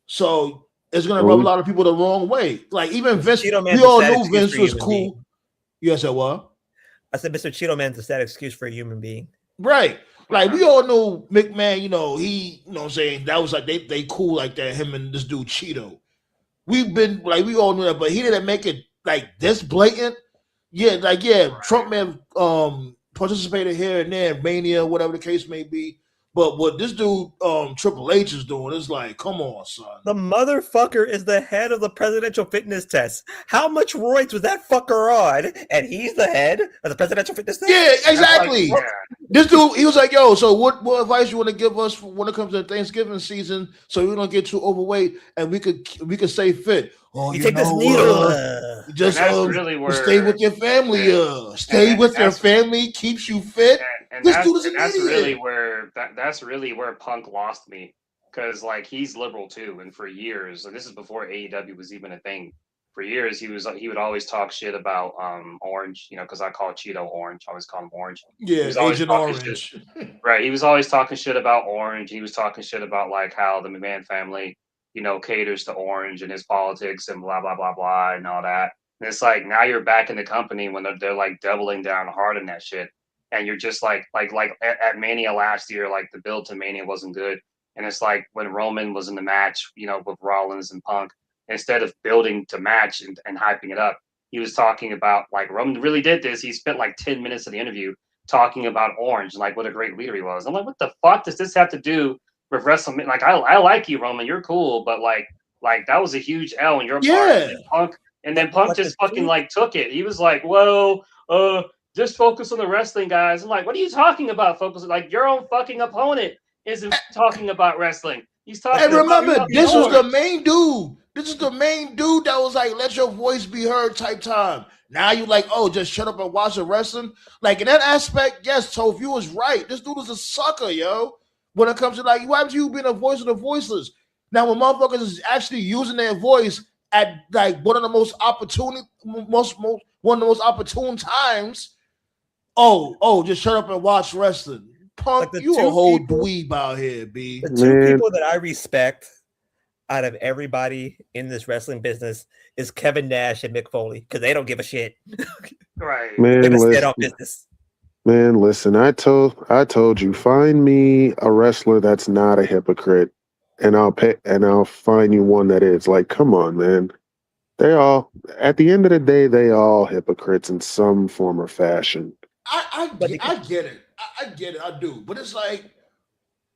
So it's gonna rub a lot of people the wrong way. Like even Vince, we all knew Vince was cool. You said what? I said Mr. Cheeto Man's a sad excuse for a human being. Right. Like we all knew McMahon, you know, he, you know what I'm saying, that was like they cool like that, him and this dude Cheeto. We've been like we all knew that, but he didn't make it like this blatant. Yeah, like Trump man participated here and there, Mania, whatever the case may be. But what this dude Triple H is doing is like, come on, son. The motherfucker is the head of the presidential fitness test. How much roids was that fucker on? And he's the head of the presidential fitness test? Yeah, exactly. This dude, he was like, yo, so what advice you want to give us when it comes to Thanksgiving season so we don't get too overweight and we could stay fit? Oh, you take this needle. Just really stay with your family. Stay with your family keeps you fit. And this that's, dude is an that's idiot. really where that's really where Punk lost me, because like he's liberal too, and for years, and this is before AEW was even a thing. for years he would always talk shit about Orange, you know, because I call Cheeto Orange. I always call him Orange. He Yeah, was always Agent talking shit. Orange. Right. He was always talking shit about Orange. He was talking shit about like how the McMahon family, you know, caters to Orange and his politics and blah blah blah blah and all that. And it's like now you're back in the company when they're like doubling down hard on that shit. And you're just like at Mania last year, like the build to Mania wasn't good. And it's like when Roman was in the match, you know, with Rollins and Punk, instead of building to match and hyping it up, he was talking about like Roman really did this. He spent like 10 minutes of the interview talking about Orange, like what a great leader he was. I'm like, what the fuck does this have to do with WrestleMania? Like, I like you, Roman, you're cool, but like that was a huge L on your part. And then Punk just fucking like took it. He was like, well, just focus on the wrestling, guys. I'm like, what are you talking about? Focus, like your own fucking opponent isn't talking about wrestling. He's talking. And remember, about this was Orange. the main dude. This is the main dude that was like, let your voice be heard type time. Now you like, oh, just shut up and watch the wrestling. Like in that aspect, yes, Toph, you was right. This dude is a sucker, yo. When it comes to like, why haven't you been a voice of the voiceless? Now when motherfuckers is actually using their voice at like one of the most opportune times. Oh, just shut up and watch wrestling. Punk, like you a whole dweeb out here, B. The two people that I respect out of everybody in this wrestling business is Kevin Nash and Mick Foley because they don't give a shit. Right. Man, listen, business. Man, listen, I told you, find me a wrestler that's not a hypocrite, and I'll find you one that is. Like, come on, man. They all, at the end of the day, they all hypocrites in some form or fashion. I get it. I get it. I do. But it's like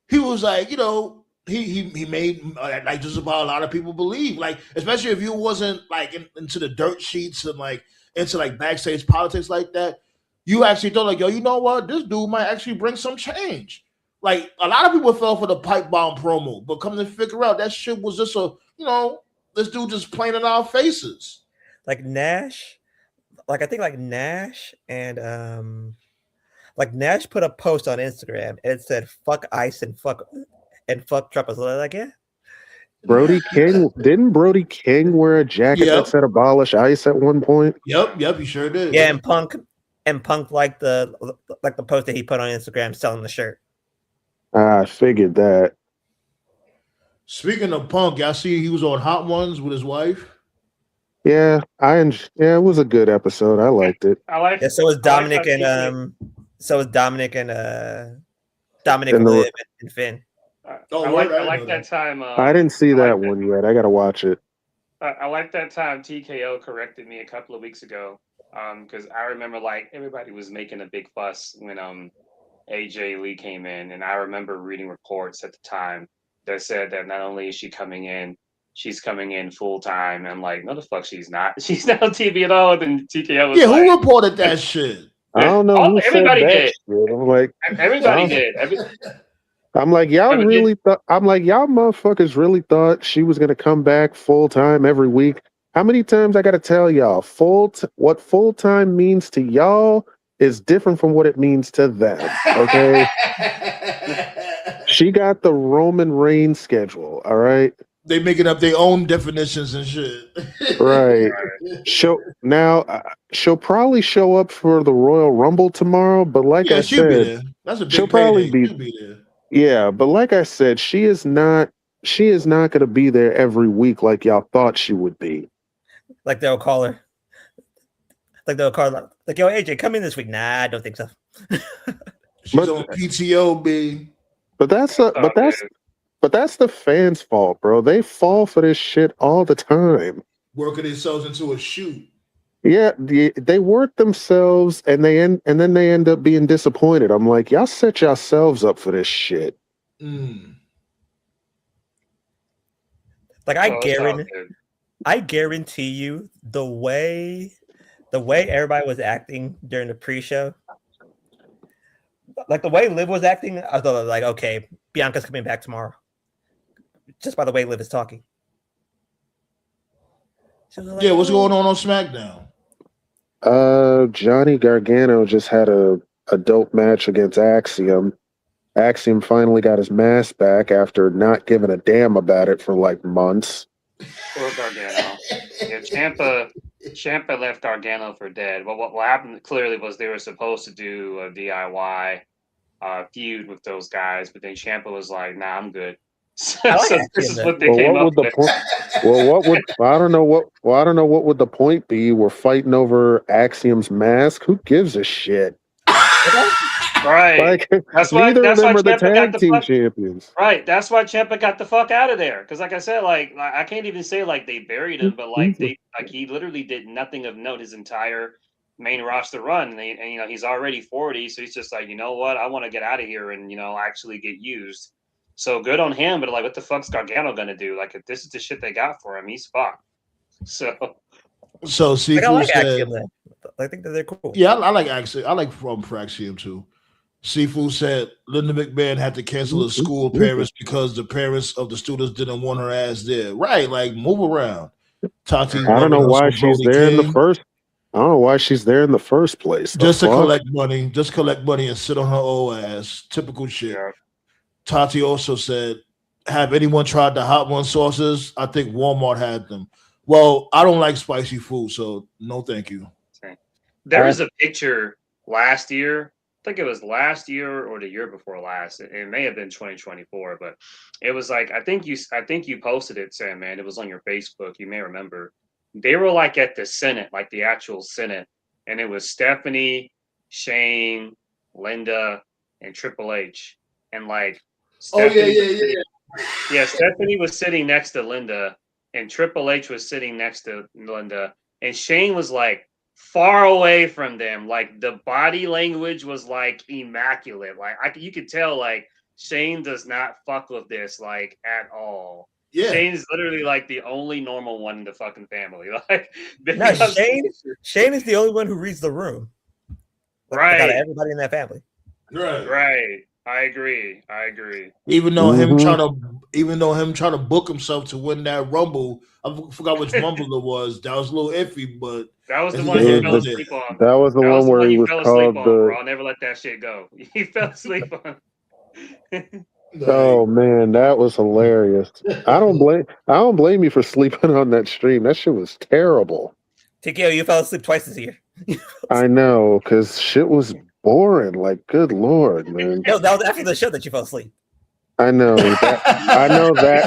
he was like, you know, he made like just about a lot of people believe, like especially if you wasn't like into the dirt sheets and like into like backstage politics like that, you actually thought like, yo, you know what, this dude might actually bring some change. Like a lot of people fell for the pipe bomb promo, but come to figure out that shit was just a, you know, this dude just playing in our faces. Like Nash, like I think like Nash and like Nash put a post on Instagram and it said "fuck ice and fuck Trump." I was like, yeah. Brody King, didn't Brody King wear a jacket that said "abolish ice" at one point? Yep, he sure did. Yeah, and Punk like the post that he put on Instagram selling the shirt. I figured that. Speaking of Punk, y'all see he was on Hot Ones with his wife. Yeah, it was a good episode. I liked it. I like. Yeah, so was Dominic and Liv and Finn. I like that time. I didn't see that one yet. I gotta watch it. I like that time TKO corrected me a couple of weeks ago. Because I remember like everybody was making a big fuss when AJ Lee came in, and I remember reading reports at the time that said that not only is she coming in, she's coming in full time. And I'm like, no, the fuck, she's not. She's not on TV at all. And TKO was who reported that shit? I don't know. Who everybody said that did. Shit. I'm like, everybody did. I'm like, y'all really thought. I'm like, y'all motherfuckers really thought she was gonna come back full time every week. How many times I gotta tell y'all, what full time means to y'all is different from what it means to them. Okay. She got the Roman Reigns schedule. All right. They making up their own definitions and shit. Right. She'll probably show up for the Royal Rumble tomorrow, but like I she'll said, be there. That's a big she'll probably she'll be there. Yeah, but like I said, she is not going to be there every week like y'all thought she would be. Like they'll call her. Like they'll call her. Like, yo, AJ, come in this week. Nah, I don't think so. She's on PTO, B. But that's the fans' fault, bro. They fall for this shit all the time. Working themselves into a shoot. Yeah, they work themselves and then they end up being disappointed. I'm like, y'all set yourselves up for this shit. Like I guarantee you the way everybody was acting during the pre-show, like the way Liv was acting, I thought like, okay, Bianca's coming back tomorrow. Just by the way Liv is talking. Like, what's going on SmackDown? Johnny Gargano just had a dope match against Axiom. Axiom finally got his mask back after not giving a damn about it for like months. Poor Gargano. Yeah, Ciampa left Gargano for dead. But what happened clearly was they were supposed to do a DIY feud with those guys, but then Ciampa was like, "Nah, I'm good." So, I like so this Axiom is though. what they Well, came what up would the with. point? Well, I don't know what would the point be. We're fighting over Axiom's mask. Who gives a shit? Right. Like, That's why. neither of That's why them are the Ciampa got tag the team fuck. champions. Right. That's why Ciampa got the fuck out of there. Because, like I said, like I can't even say like they buried him, but like he literally did nothing of note his entire main roster run, and you know he's already 40, so he's just like, you know what, I want to get out of here and actually get used. So good on him, but like, what the fuck's Gargano gonna do? Like, if this is the shit they got for him, he's fucked. So So Like, I Seafood like said, Axiom though. I think that they're cool. yeah, I like Axiom. I like from Axiom too. Seafood said Linda McMahon had to cancel her school parents because the parents of the students didn't want her ass there. Right, like move around. Tati I don't know rubbing us why on she's Brody there in the King first. I don't know why she's there in the first place. The just to fuck? collect money, and sit on her old ass. Typical shit. yeah, Tati also said, "Have anyone tried the hot one sauces? I think Walmart had them." Well, I don't like spicy food, so no, thank you. there was a picture last year. I think it was last year or the year before last. It may have been 2024, but it was like I think you posted it, Sam. Man, it was on your Facebook. You may remember. They were like at the Senate, like the actual Senate, and it was Stephanie, Shane, Linda, and Triple H, and like Stephanie was sitting next to Linda, and Triple H was sitting next to Linda, and Shane was like far away from them. Like the body language was like immaculate. Like you could tell like Shane does not fuck with this like at all. Yeah. Shane's literally like the only normal one in the fucking family. Like No, Shane is the only one who reads the room. Right. Out of everybody in that family. Right. I agree. Even though him trying to book himself to win that Rumble, I forgot which Rumble it was. That was a little iffy, but that was the one he fell asleep on. That was the one where he was called Bro, I'll never let that shit go. He fell asleep on. Oh man, that was hilarious. I don't blame you for sleeping on that stream. That shit was terrible. Tikio, you fell asleep twice this year. I know, because shit was boring. Like, good lord, man. No, that was after the show that you fell asleep. I know that.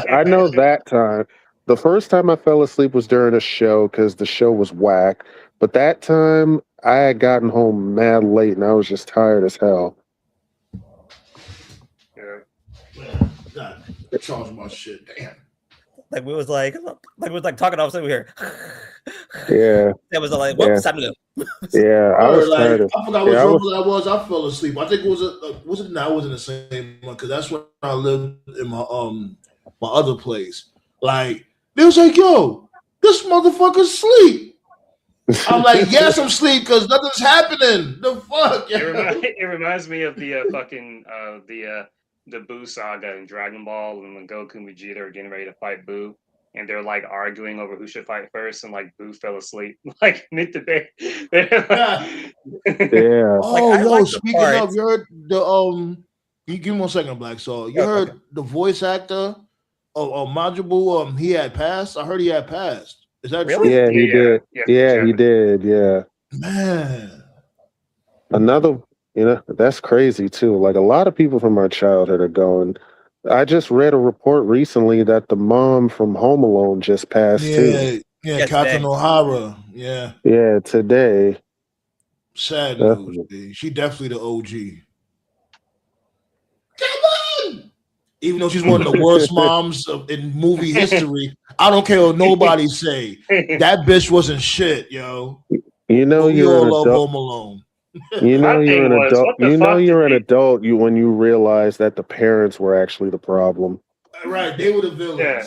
I know that time. The first time I fell asleep was during a show because the show was whack. But that time I had gotten home mad late and I was just tired as hell. Yeah. God, charge my shit. Damn. Like we was talking all of a sudden we heard. Yeah. That was like, whoops, time to go. Yeah, I was tired of. I forgot which Rumble that was. I fell asleep. I think it was I wasn't the same one because that's when I lived in my other place. Like they was like, "Yo, this motherfucker's asleep." I'm like, "Yes, I'm asleep because nothing's happening." The fuck? It reminds me of the fucking the Boo saga in Dragon Ball, and when Goku and Vegeta are getting ready to fight Boo, and they're like arguing over who should fight first, and like Boo fell asleep like mid debate. Yeah. Oh, speaking of, you heard the you give me 1 second, Black Soul. You heard the voice actor of Majin he had passed. I heard he had passed. Is that really? true? Yeah, he did. Yeah, he did. Yeah. Man. Another, that's crazy too. Like a lot of people from our childhood are going. I just read a report recently that the mom from Home Alone just passed too. Yeah, Captain O'Hara. Yeah. Yeah, today. Sad news. She definitely the OG. Come on! Even though she's one of the worst moms in movie history, I don't care what nobody say. That bitch wasn't shit, yo. You're an love adult. Home Alone. You're an adult. You're an adult. When you realize that the parents were actually the problem. Right, they were the villains. Yeah.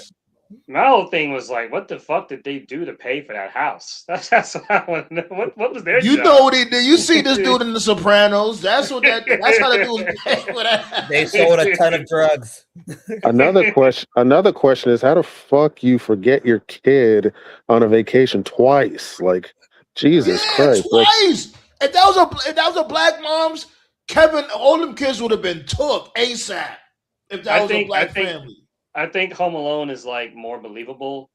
My whole thing was like, what the fuck did they do to pay for that house? That's what I want to know. What was their job? You know what he did? You see this dude in The Sopranos? That's how the dude pay for that. They sold a ton of drugs. Another question is how the fuck you forget your kid on a vacation twice? Like, Jesus Christ! Twice. If that was a black mom's, Kevin, all them kids would have been took ASAP. If that was a black family. I think Home Alone is like more believable,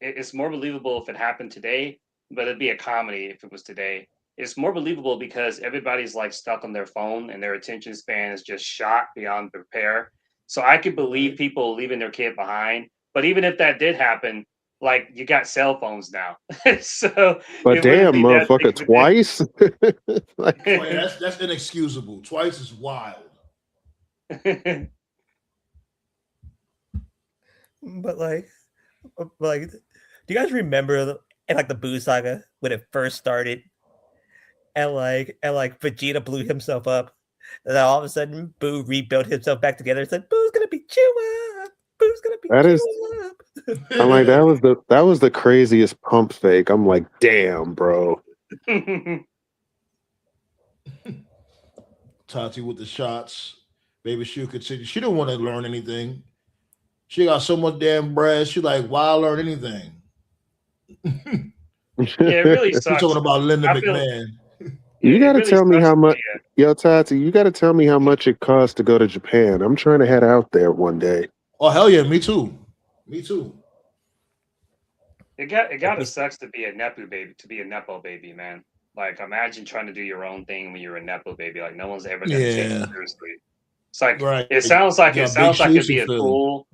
it's more believable if it happened today, but it'd be a comedy if it was today. It's more believable because everybody's like stuck on their phone and their attention span is just shot beyond repair. So I could believe people leaving their kid behind. But even if that did happen, like you got cell phones now, so But it wouldn't damn, be that big motherfucker, of a twice. Like, Oh, yeah, that's inexcusable. Twice is wild. deal. But do you guys remember in like the Boo saga when it first started, and Vegeta blew himself up, and then all of a sudden Boo rebuilt himself back together and said, "Boo's gonna beat you up. Boo's gonna beat that is, you up." I'm like, that was the craziest pump fake. I'm like, damn, bro. Tati with the shots. Baby Shu continued. She didn't want to learn anything. She got so much damn bread. She like, why learn anything? Yeah, it really She's sucks. talking about Linda I feel McMahon. You it got to really tell me sucks how for much, me. yo, Tati. You got to tell me how much it costs to go to Japan. I'm trying to head out there one day. Oh hell yeah, me too. Me too. It gotta sucks to be a nepo baby, man. Like imagine trying to do your own thing when you're a nepo baby. Like no one's ever gonna take you Yeah. seriously. It's like Right. it sounds like You it got big sounds like shoes it'd be to a fill. cool.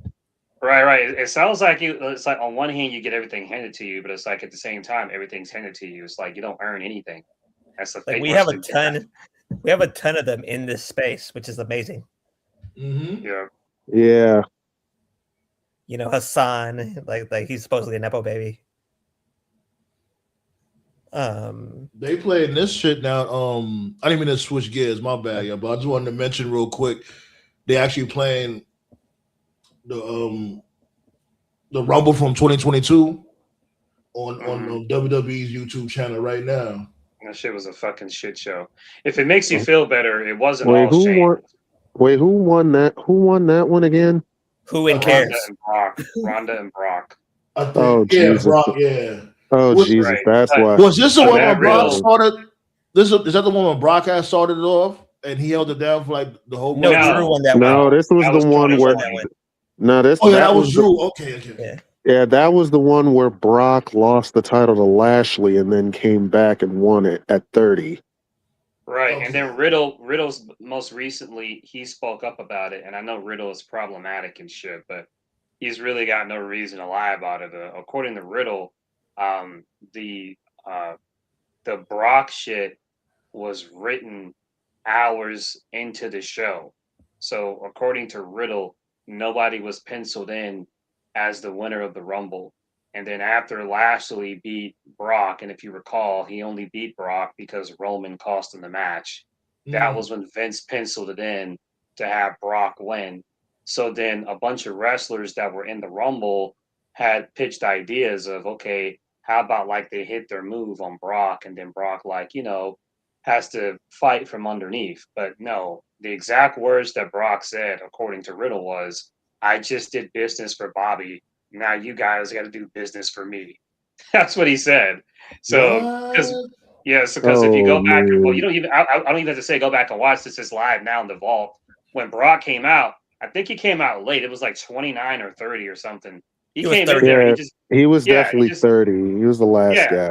Right. It sounds like it's like on one hand you get everything handed to you, but it's like at the same time everything's handed to you. It's like you don't earn anything. That's the Like fake we have a worse than ton of them in this space, which is amazing. Mm-hmm. yeah. Yeah. You know, Hassan, like he's supposedly a nepo baby. They playing this shit now. I didn't mean to switch gears, my bad, yeah. But I just wanted to mention real quick. They actually playing the Rumble from 2022 on WWE's YouTube channel right now. That shit was a fucking shit show. If it makes you feel better, it wasn't Wait, all Shane. who won that? Who won that one again? Who in Ronda cares? and Brock. Ronda and Brock. I think, Oh, yeah, Jesus. Brock, yeah. Oh, Was- Jesus. Right. That's But- why. Was this the But one that where Brock real- started? Is that the one where Brock had started it off and he held it down for like the whole No, match? Drew won that No, one. this was That the was one Tony where. Khan. No, Oh yeah, that was Drew. Okay. Yeah. Yeah, that was the one where Brock lost the title to Lashley and then came back and won it at 30. Right. Okay. And then Riddle's most recently, he spoke up about it. And I know Riddle is problematic and shit, but he's really got no reason to lie about it. According to Riddle, the Brock shit was written hours into the show. So according to Riddle, nobody was penciled in as the winner of the Rumble. And then after Lashley beat Brock, and if you recall, he only beat Brock because Roman cost him the match. That was when Vince penciled it in to have Brock win. So then a bunch of wrestlers that were in the Rumble had pitched ideas of, okay, how about like they hit their move on Brock and then Brock has to fight from underneath. But no, the exact words that Brock said, according to Riddle, was, I just did business for Bobby. Now you guys got to do business for me. That's what he said. So, because if you go back, well, you don't even. I don't even have to say go back and watch this. It's live now in the vault. When Brock came out, I think he came out late. It was like 29 or 30 or something. He came in there. Yeah, he was definitely 30. He was the last guy.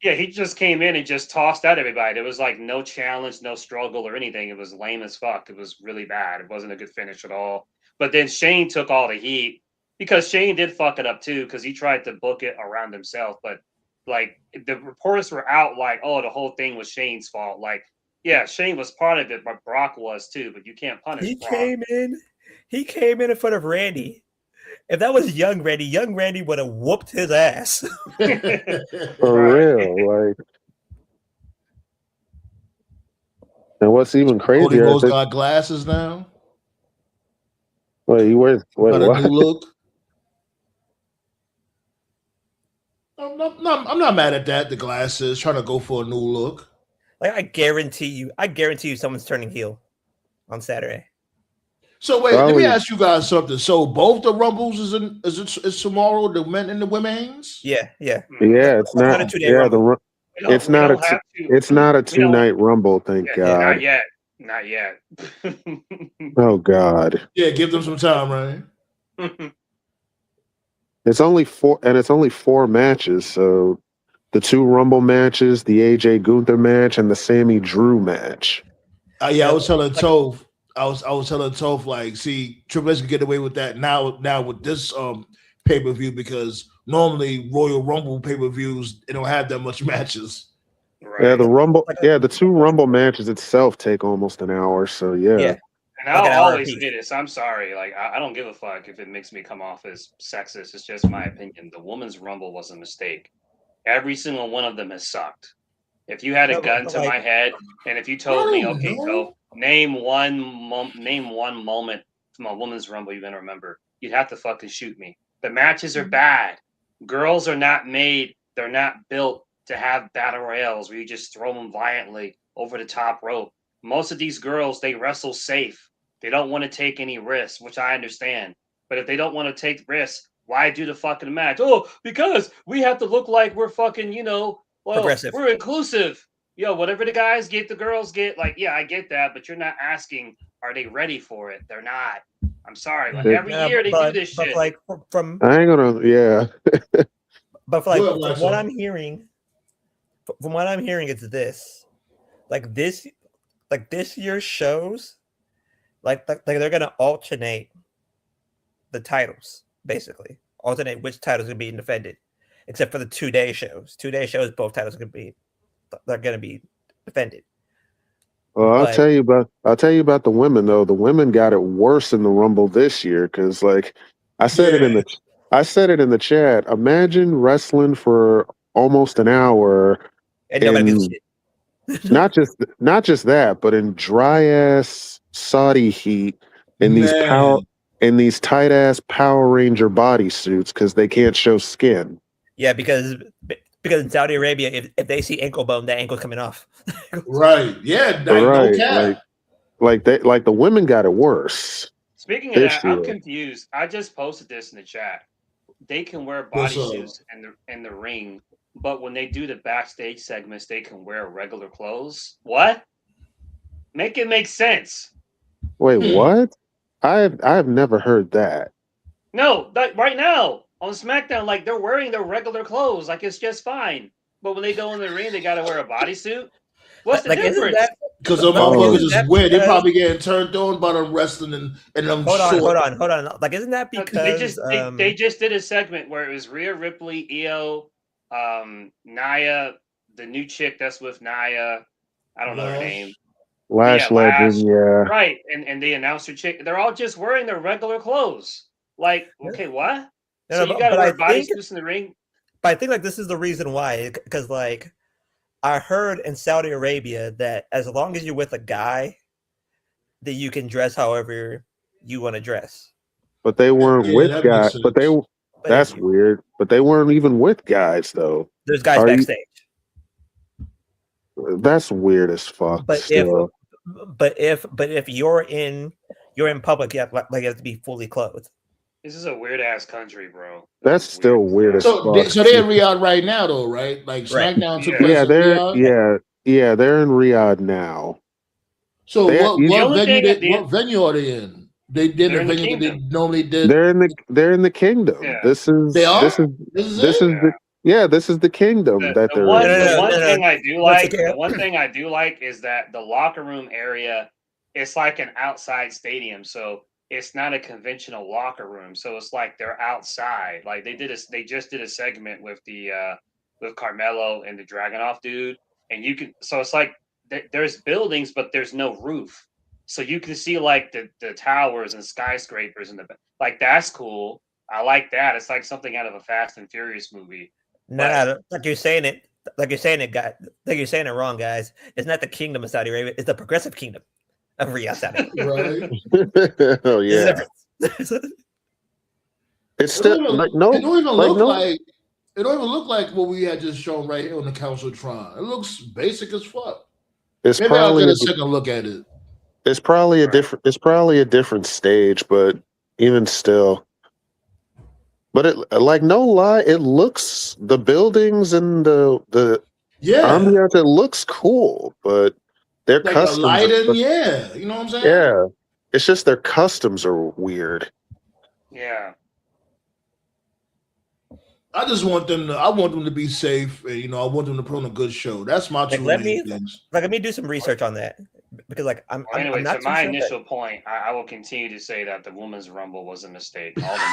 Yeah, he just came in and just tossed out everybody. There was like no challenge, no struggle or anything. It was lame as fuck. It was really bad. It wasn't a good finish at all. But then Shane took all the heat because Shane did fuck it up too because he tried to book it around himself. But like the reports were out like, oh, the whole thing was Shane's fault. Like, yeah, Shane was part of it, but Brock was too. But you can't punish Brock. He came in front of Randy. If that was young Randy would have whooped his ass. For real, like. And what's even crazier? Cody Rhodes got glasses now. Wait, he wears got a what? new look. I'm not mad at that. The glasses, trying to go for a new look. Like I guarantee you, someone's turning heel on Saturday. So wait, let me ask you guys something. So both the Rumbles is tomorrow, the men and the women's? Yeah. It's not. It's not a 2-night Rumble. Thank God. Not yet. Oh God. Yeah, give them some time, right? It's only four matches. So the 2 Rumble matches, the AJ Gunther match, and the Sammy Drew match. Yeah, I Yeah, was telling like- Toph. I was telling Toph, like, see, Triple H can get away with that now with this pay-per-view, because normally Royal Rumble pay-per-views, they don't have that much matches. Yeah, Right. the Rumble. Like a- Yeah, the 2 Rumble matches itself take almost an hour. So yeah. yeah. And Like an I'll hour always apiece. say this. I'm sorry. Like I don't give a fuck if it makes me come off as sexist. It's just my opinion. The women's rumble was a mistake. Every single one of them has sucked. If you had a No, gun but to like- my head, and if you I told me, don't okay, know. go name one moment from a women's rumble you're gonna remember, you'd have to fucking shoot me. The matches are bad. Girls are not made. They're not built to have battle royales where you just throw them violently over the top rope. Most of these girls, they wrestle safe. They don't want to take any risks, which I understand. But if they don't want to take risks, why do the fucking match? Oh, because we have to look like we're fucking, well, Progressive. we're inclusive. Yo, whatever the guys get, the girls get. Like, yeah, I get that, but you're not asking, are they ready for it? They're not. I'm sorry. Like, every Yeah, year they do this but shit. like from I ain't gonna. Yeah. but like Go ahead, from Lexi. what I'm hearing, it's this. Like this year's shows, like they're gonna alternate the titles, basically. Alternate which titles are being defended. Except for the 2-day shows. 2-day shows, both titles are gonna be defended. Well, I'll But- tell you about the women though. The women got it worse in the Rumble this year because, like, I said it in the chat. Imagine wrestling for almost an hour, And nobody gives a and shit. not just that, but in dry ass Saudi heat, in these tight ass Power Ranger bodysuits because they can't show skin. Yeah, because in Saudi Arabia, if they see ankle bone, that ankle's coming off. Right. Yeah, like, no Right, cap. like the women got it worse. Speaking of This that, I'm year. confused. I just posted this in the chat. They can wear What's up? bodysuits in the ring, but when they do the backstage segments, they can wear regular clothes. What? Make it make sense. Wait, Hmm. what? I've never heard that. No, like right now on SmackDown, like they're wearing their regular clothes, like it's just fine. But when they go in the ring, they got to wear a bodysuit. What's the Like, isn't difference? that Because the But motherfuckers isn't is that weird. They because- probably getting turned on by them wrestling and them hold short. on. Like, isn't that because they just did a segment where it was Rhea Ripley, Io, Naya, the new chick that's with Naya. I don't know her Lash. name. Lash Yeah, Legend, Lash. yeah. Right, and they announced her chick. They're all just wearing their regular clothes. Like, okay, what? No, So no, you got to but I wear think- bodysuits in the ring? But I think like this is the reason why, because like I heard in Saudi Arabia that as long as you're with a guy, that you can dress however you want to dress. But they weren't Yeah, with that makes guys. But sense. But that's if weird. But they weren't even with guys though. there's guys Are you- backstage. That's weird as fuck. But still. if you're in public, you have to be fully clothed. This is a weird ass country, bro. That's still weird as So, fuck. so they're in Riyadh right now, though, right? Like Right. SmackDown took Yeah. place yeah, in they're Riyadh. they're in Riyadh now. So They- what, the what only venue? thing What venue are they in? They did They're a in the venue that they Kingdom. normally did. They're in the kingdom. Yeah. This is They are? this is This is this it? is this is the kingdom that The they're one, in. No, no, the no, one no, no. thing I do Once like, again- the one thing I do like is that the locker room area, it's like an outside stadium, so it's not a conventional locker room. So it's like they're outside. Like they just did a segment with with Carmelo and the Dragunov dude, and you can. So it's like there's buildings, but there's no roof, so you can see like the towers and skyscrapers and like that's cool. I like that. It's like something out of a Fast and Furious movie. No, like you're saying it, guys. Like you're saying it wrong, guys. It's not the kingdom of Saudi Arabia. It's the progressive kingdom of Riyadh, Saudi Arabia. Right. Oh There's yeah, a difference. it's still like no, It don't even like, look no- like. It don't even look like what we had just shown right here on the Council of Tron. It looks basic as fuck. it's Maybe I'll probably get a, a second look at it. it's probably a Right. different it's probably a different stage, but even still. But it like no lie, it looks the buildings and the Yeah, ambiance, it looks cool, but their like a customs lighting. Yeah, you know what I'm saying? yeah. It's just their customs are weird. Yeah. I just want them to. I want them to be safe, and I want them to put on a good show. That's my Like, two let main me things. let me do some research on that because like I'm Well, anyway, I'm not to too my sure. initial point, I will continue to say that the women's rumble was a mistake. All the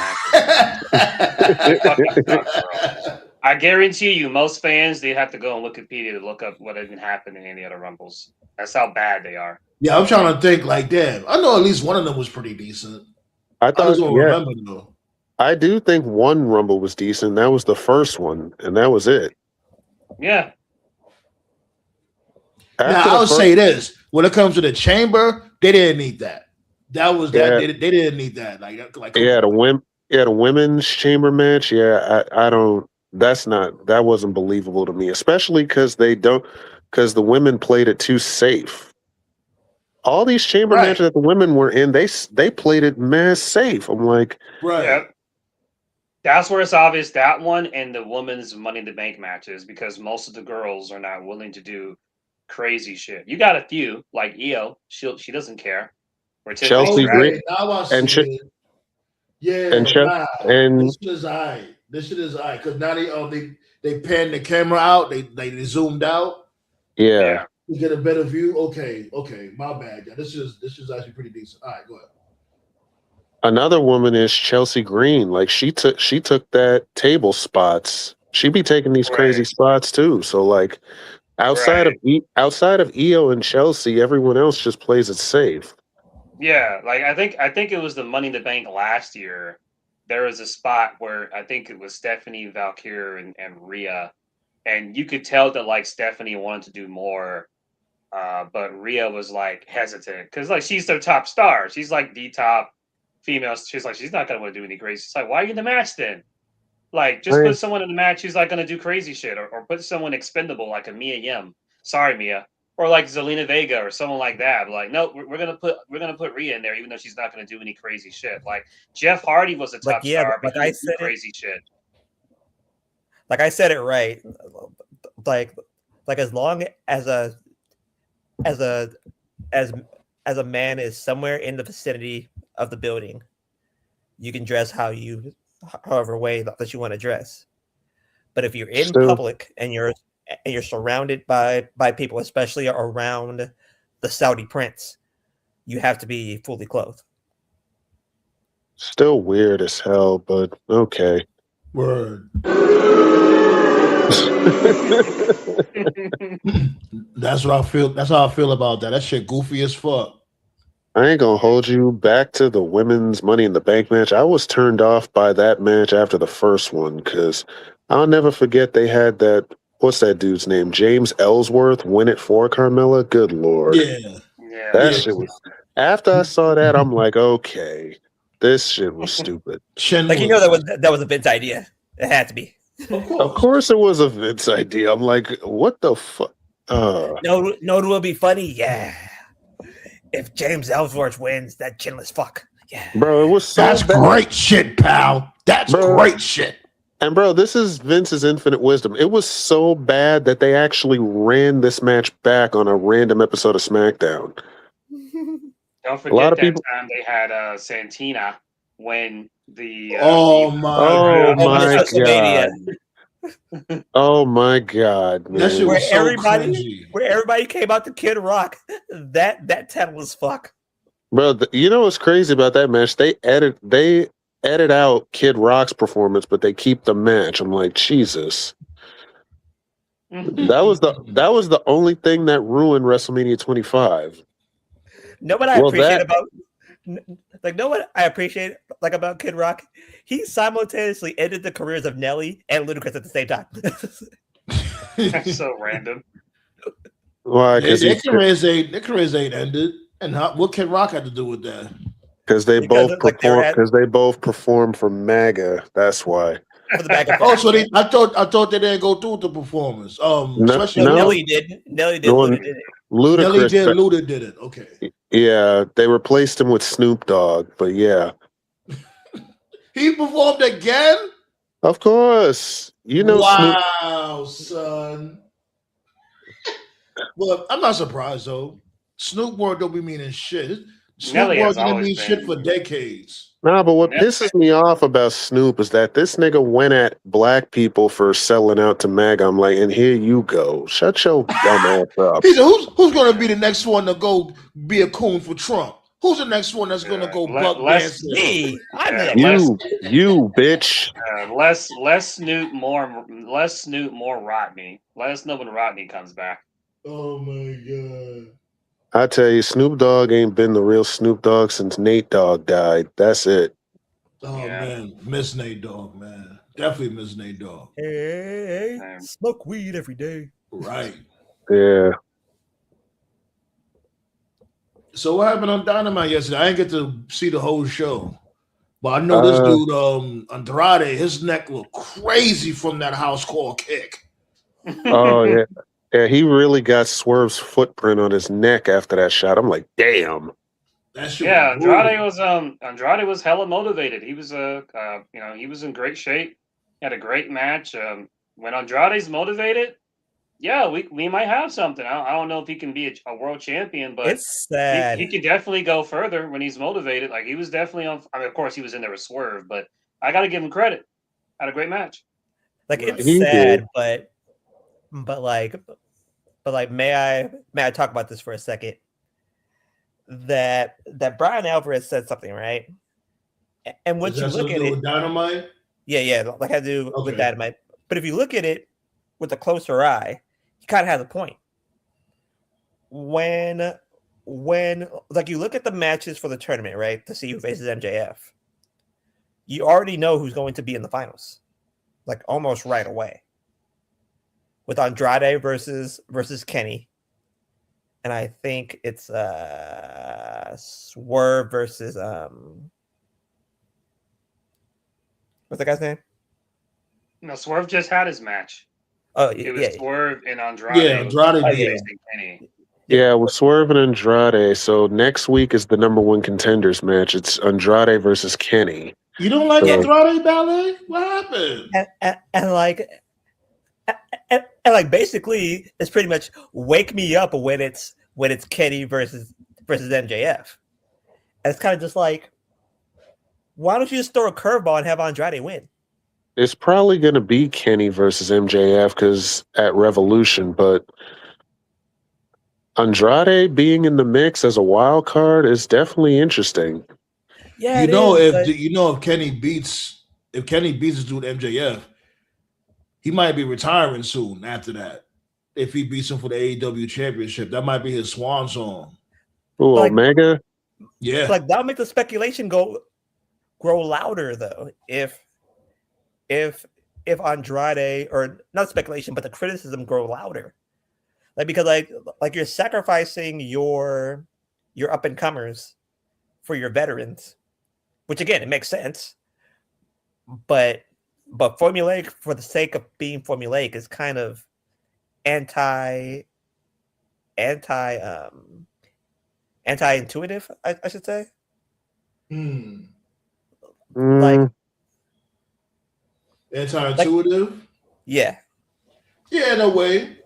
matches fucking sucked, bro. I guarantee you, most fans they have to go on Wikipedia to look up what even happened in any other rumbles. That's how bad they are. Yeah, I'm trying to think. Like, damn, I know at least one of them was pretty decent. I I just thought, don't yeah, remember though. I do think one Rumble was decent. That was the first one, and that was it. Yeah, Now, After I the would first, say this: when it comes to the chamber, they didn't need that. That was that. yeah, They didn't need that. Like, come yeah, on. the women's chamber match. Yeah, I don't. That wasn't believable to me, especially because because the women played it too safe. All these chamber Right, matches that the women were in, they played it mass safe. I'm like, right, yeah. That's where it's obvious that one and the women's Money in the Bank matches because most of the girls are not willing to do crazy shit. You got a few like Io. She doesn't care. Or Tiffany Chelsea Stratton. Green okay. Now I and see it. and Yeah, Ch- nah. and This shit is alright. This shit is alright because now they panned the camera out. They zoomed out yeah. Yeah. to get a better view. Okay, my bad. Yeah, this is actually pretty decent. All right, go ahead. Another woman is Chelsea Green. Like she took that table spots. She be taking these crazy Right. spots too. So like Right. outside of Io and Chelsea, everyone else just plays it safe. Yeah. Like I think it was the Money in the Bank last year. There was a spot where I think it was Stephanie, Valkyrie, and Rhea. And you could tell that like Stephanie wanted to do more. But Rhea was like hesitant because like she's their top star. She's like the top female. She's like she's not gonna want to do any crazy. She's like, why are you in the match then? Like just I put someone in the match who's like gonna do crazy shit, or put someone expendable like a Mia Yim. Sorry, Mia, or like Zelina Vega or someone like that. But like, no, we're gonna put Rhea in there, even though she's not gonna do any crazy shit. Like Jeff Hardy was a Like top yeah, star, but like he I didn't do said it. crazy shit. Like I said it right. Like as long as as a as as a man is somewhere in the vicinity of the building, you can dress however way that you want to dress. But if you're in still public and you're surrounded by people, especially around the Saudi prince, you have to be fully clothed. still weird as hell, but okay. Word. That's what I feel. That's how I feel about that. That shit goofy as fuck. I ain't gonna hold you back to the women's Money in the Bank match. I was turned off by that match after the first one because I'll never forget they had that. What's that dude's name? James Ellsworth win it for Carmella. Good lord, Yeah, Yeah, that yeah. that shit was was. After I saw that, I'm like, okay, this shit was stupid. Shin Like that was a Vince idea. It had to be. of Of course. course, it was a Vince idea. I'm like, what the fuck? No, it will be funny. Yeah, if James Ellsworth wins, that chinless fuck. Yeah, Bro, it was so That's bad, great shit, pal. That's bro. great shit. And bro, this is Vince's infinite wisdom. It was so bad that they actually ran this match back on a random episode of SmackDown. don't A lot forget of that people. time they had Santina win the Oh Divas my Oh Chamber. my god, WrestleMania, Oh my god, that shit man. was so cringy. where everybody came out to Kid Rock. That talentless fuck. Bro, you know what's crazy about that match? They edit out Kid Rock's performance, but they keep the match. I'm like, Jesus. That was the only thing that ruined WrestleMania 25. Know what I Well, appreciate about know what I appreciate about Kid Rock? He simultaneously ended the careers of Nelly and Ludacris at the same time. That's so random. why? Their Because careers ain't ended. And what Kid Rock had to do with that? they Because both it's like they're perform at because they both perform for MAGA. That's why. for the back and Oh, forth. so I thought they didn't go through with the performance. Especially No. Nelly did. Nelly did. No one- Luda did it. Nelly Ludacris. did, Luda did it. Okay. Yeah, they replaced him with Snoop Dogg, but yeah, He performed again? of course. You know Snoop. Wow, son. Well, I'm not surprised though. Snoop Word don't be meaning shit. Snoop Nelly Word has didn't always mean shit been for decades. Nah, but what Yeah. pisses me off about Snoop is that this nigga went at black people for selling out to MAGA. I'm like, and here you go. Shut your dumb ass up. He said, "Who's going to be the next one to go be a coon for Trump? Who's the next one that's going to go buck less dancing?" Me, I'm Yeah, the less You bitch. less Snoop, more Rodney. Let us know when Rodney comes back. Oh my god! I tell you, Snoop Dogg ain't been the real Snoop Dogg since Nate Dogg died. That's it. Oh Yeah. man, miss Nate Dogg, man. Definitely miss Nate Dogg. Hey, Man. smoke weed every day. Right. Yeah. So what happened on Dynamite yesterday? I didn't get to see the whole show, but I know this Uh, dude, Andrade, his neck looked crazy from that house call kick. Oh yeah. Yeah, he really got Swerve's footprint on his neck after that shot. I'm like, damn. That shit Yeah, was brutal. Andrade was hella motivated. He was he was in great shape. He had a great match. When Andrade's motivated, yeah, we might have something. I don't know if he can be a world champion, but It's sad. he can definitely go further when he's motivated. Like he was definitely on. I mean, of course, he was in there with Swerve, but I got to give him credit. Had a great match. Like Right. it's He sad, did. but like may I talk about this for a second? That Brian Alvarez said something, right? And once Does you that look something at to do it, with Dynamite? yeah, like I do with Okay. Dynamite. But if you look at it with a closer eye, he kind of has a point. When like you look at the matches for the tournament, right, to see who faces MJF, you already know who's going to be in the finals, like almost right away. With Andrade versus Kenny, and I think it's Swerve versus what's the guy's name? No, Swerve just had his match. Oh It was yeah, Swerve and Andrade. Yeah, Andrade Oh, beat yeah. him. facing Kenny. Yeah, with Swerve and Andrade. So next week is the number one contenders match. It's Andrade versus Kenny. You don't like Yeah. Andrade Ballet? What happened? and like and like basically it's pretty much wake me up when it's Kenny versus MJF. And it's kind of just like, why don't you just throw a curveball and have Andrade win? It's probably going to be Kenny versus MJF because at Revolution, but Andrade being in the mix as a wild card is definitely interesting. Yeah, You it know, is, but if Kenny beats this dude MJF, he might be retiring soon after that. If he beats him for the AEW championship, that might be his swan song. Ooh, Like- Omega? Yeah. like that'll make the speculation grow louder though. If Andrade, or not speculation, but the criticism grow louder. Like because like you're sacrificing your up and comers for your veterans, which again it makes sense. But formulaic for the sake of being formulaic is kind of anti-intuitive, I should say. Like Anti-intuitive? yeah. Yeah, in a way.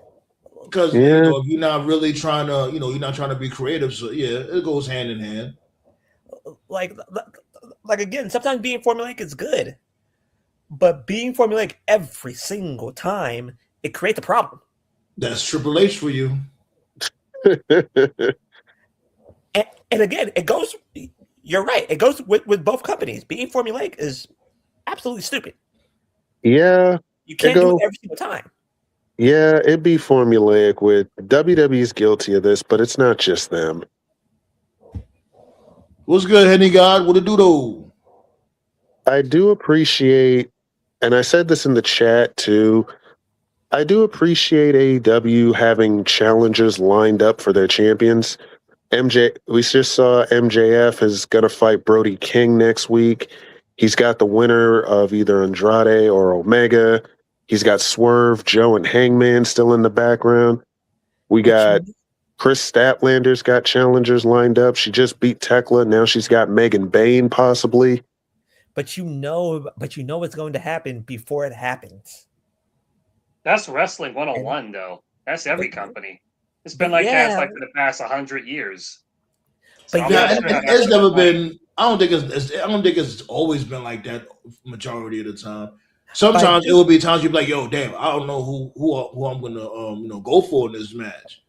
Because Yeah. if you're not really trying to, you're not trying to be creative. So yeah, it goes hand in hand. Like again, sometimes being formulaic is good, but being formulaic every single time, it creates a problem. That's Triple H for you. And again, it goes. You're right. It goes with both companies. Being formulaic is absolutely stupid. Yeah. You can't do it every single time. Yeah, it'd be formulaic with WWE's guilty of this, but it's not just them. What's good, Henny God? What it do though? I do appreciate, and I said this in the chat too, I do appreciate AEW having challengers lined up for their champions. We just saw MJF is going to fight Brody King next week. He's got the winner of either Andrade or Omega. He's got Swerve, Joe, and Hangman still in the background. We got Chris Statlander's got challengers lined up. She just beat Tekla. Now she's got Megan Bain possibly. But you know what's going to happen before it happens. That's wrestling 101, though. That's every company. It's been like that like for the past 100 years. So But I'm yeah, not sure how that's it's never gonna play. been I don't think it's always been like that majority of the time. But Sometimes it will be times you'll be like, yo, damn, I don't know who I'm gonna go for in this match.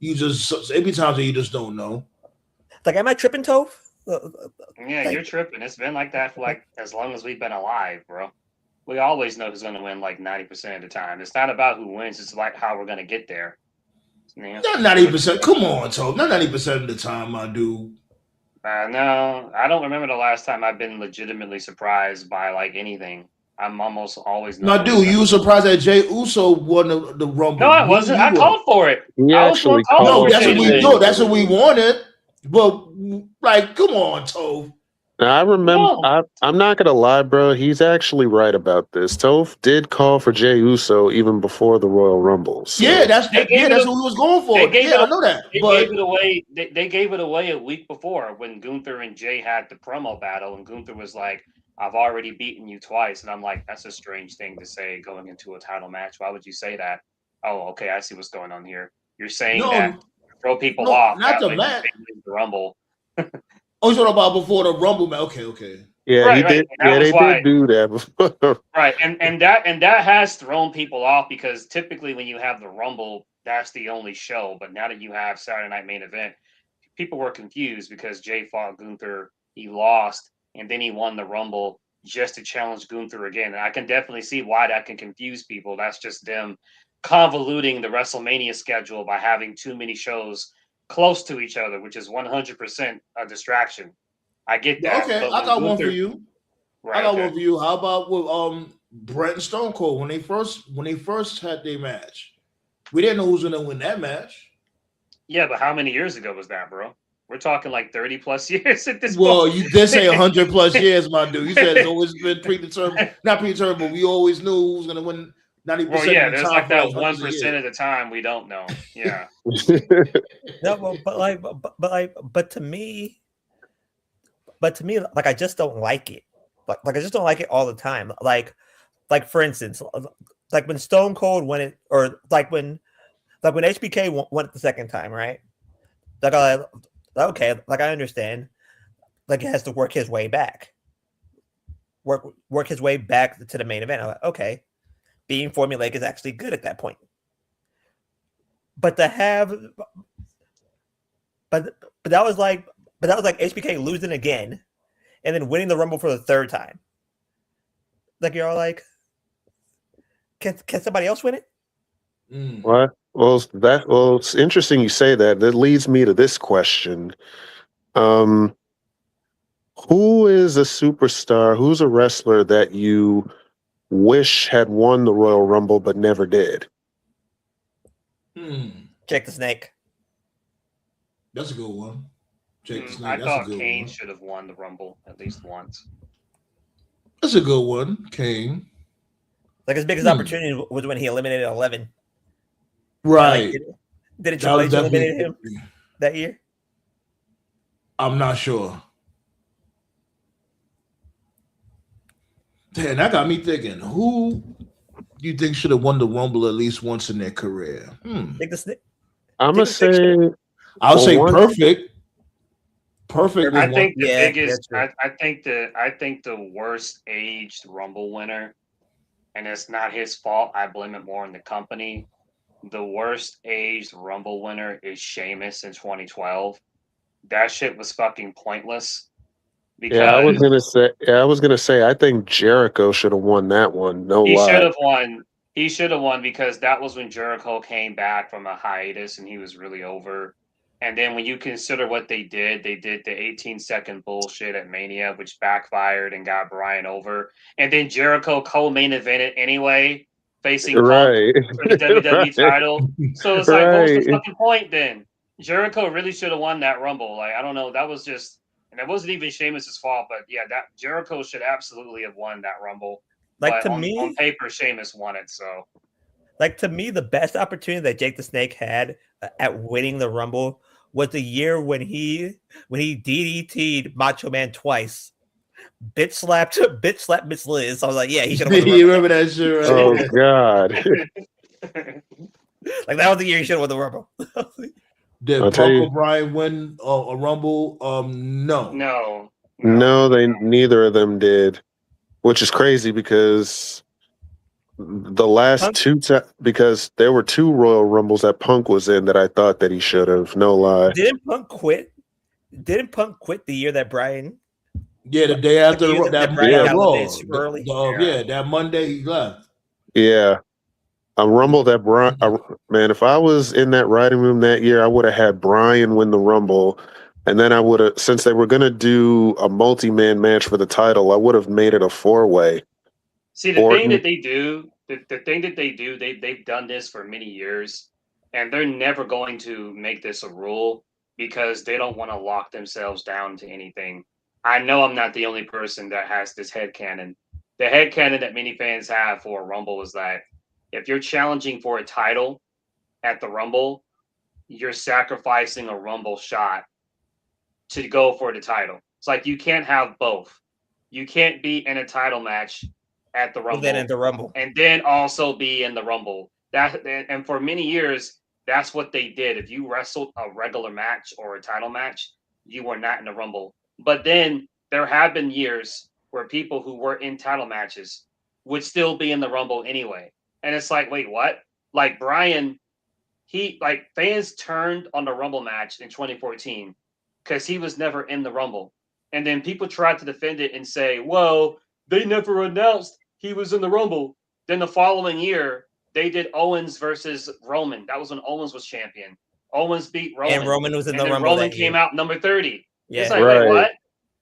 You just it be times that you just don't know. like, am I tripping, Toph? Yeah, you're tripping. It's been like that for like as long as we've been alive, bro. We always know who's going to win like 90% of the time. It's not about who wins. It's like how we're going to get there. Yeah. Not 90%. Come on, Tope. Not 90% of the time, my dude. No, I don't remember the last time I've been legitimately surprised by like anything. I'm almost always My dude, you were surprised that Jay Uso won the Rumble. No, I wasn't. I called for it. He I was actually calling No, for that's Jay what to we win. no, that's what we wanted. But like, come on, Toph. Now, I remember. No. I'm not gonna lie, bro. He's actually right about this. Toph did call for Jey Uso even before the Royal Rumble. So. Yeah, that's They gave what it we was going for. they gave Yeah, it I know that. They But gave it away. They gave it away a week before when Gunther and Jay had the promo battle, and Gunther was like, "I've already beaten you twice," and I'm like, "That's a strange thing to say going into a title match. Why would you say that?" Oh, okay, I see what's going on here. You're saying that to throw people off. not That the way match. they win the Rumble. Oh, you talking about before the Rumble match? Okay. Yeah, Right, he right. did. And that Yeah, was they why. did do that before. Right, and that has thrown people off because typically when you have the Rumble, that's the only show. But now that you have Saturday Night Main Event, people were confused because Jay fought Gunther, he lost, and then he won the Rumble just to challenge Gunther again. And I can definitely see why that can confuse people. That's just them convoluting the WrestleMania schedule by having too many shows close to each other, which is 100% a distraction. I get that. Okay, But I when got one Gunther, for you. right, I got okay. one for you. How about with Brett and Stone Cold when they first had their match? We didn't know who was gonna win that match. Yeah, but how many years ago was that, bro? We're talking like 30 plus years at this Well, point. you did say 100 plus years, my dude. You said it's always been predetermined, not predetermined, but we always knew who was gonna win 90% Well, yeah, of the there's time like for that like hundreds of 1% years. of the time we don't know. Yeah. No, but to me, like, I just don't like it. Like I just don't like it all the time. Like for instance, like when Stone Cold won it, or like when HBK won it the second time, right? Like, okay, like, I understand. Like, he has to work his way back. Work his way back to the main event. I'm like, okay, being formulaic is actually good at that point. But to have, but that was like HBK losing again, and then winning the Rumble for the third time. Like, you're all like, can somebody else win it? What? Well, it's interesting you say that. That leads me to this question. Who is a superstar? Who's a wrestler that you wish had won the Royal Rumble but never did? Jake the Snake. That's a good one. Jake the Snake. I That's thought a good Kane one. should have won the Rumble at least once. That's a good one, Kane. Like, his biggest opportunity was when he eliminated 11. Right. Did it Triple H eliminate him that year? I'm not sure. Damn, that got me thinking. Who do you think should have won the Rumble at least once in their career? Jake the Snake. I'm gonna say. I'll say Perfect. Perfect. I think the Yeah, biggest. that's I think the worst aged Rumble winner, and it's not his fault. I blame it more on the company. The worst aged Rumble winner is Sheamus in 2012. That shit was fucking pointless. Because Yeah, I was gonna say. I think Jericho should have won that one. No he lie. should have won. He should have won because that was when Jericho came back from a hiatus and he was really over. And then when you consider what they did the 18-second bullshit at Mania, which backfired and got Bryan over. And then Jericho co-main evented anyway, facing Punk Right. for the WWE Right. title. So it's like, what's the Right. fucking point then? Jericho really should have won that Rumble. Like, I don't know. That was just, and it wasn't even Sheamus's fault, but yeah, that Jericho should absolutely have won that Rumble. Like, But to me, on paper, Sheamus won it. So like, to me, the best opportunity that Jake the Snake had at winning the Rumble was the year when he DDT'd Macho Man twice, bitch slapped Miss Liz. I was like, yeah, he should have won the You Rumble. remember that shit, right? Oh God. Like, that was the year he should have won the Rumble. Did I'll tell Punk you. O'Brien win a Rumble? No. no, No, they neither of them did, which is crazy because the last Punk- two because there were 2 Royal Rumbles that Punk was in that I thought that he should have. No lie. Didn't Punk quit? Didn't Punk quit the year that Brian? Yeah, the day after The year that that Brian got Raw. eliminated super early? Yeah, that Monday he left. Yeah. A Rumble that man, if I was in that writing room that year, I would have had Brian win the Rumble. And then I would have, since they were going to do a multi-man match for the title, I would have made it a 4-way. See, the thing that they do, the thing that they do, they've done this for many years, and they're never going to make this a rule because they don't want to lock themselves down to anything. I know I'm not the only person that has this headcanon. The headcanon that many fans have for a Rumble is that if you're challenging for a title at the Rumble, you're sacrificing a Rumble shot to go for the title. It's like you can't have both. You can't be in a title match at the Rumble, Then in the Rumble, and then also be in the Rumble. And for many years, that's what they did. If you wrestled a regular match or a title match, you were not in the Rumble. But then there have been years where people who were in title matches would still be in the Rumble anyway. And it's like, wait, what? Like Brian, fans turned on the Rumble match in 2014 because he was never in the Rumble. And then people tried to defend it and say, well, they never announced he was in the Rumble. Then the following year, they did Owens versus Roman. That was when Owens was champion. Owens beat Roman. and Roman was in the and then Rumble. Roman came out number 30. Yeah. It's like, Right. wait, what?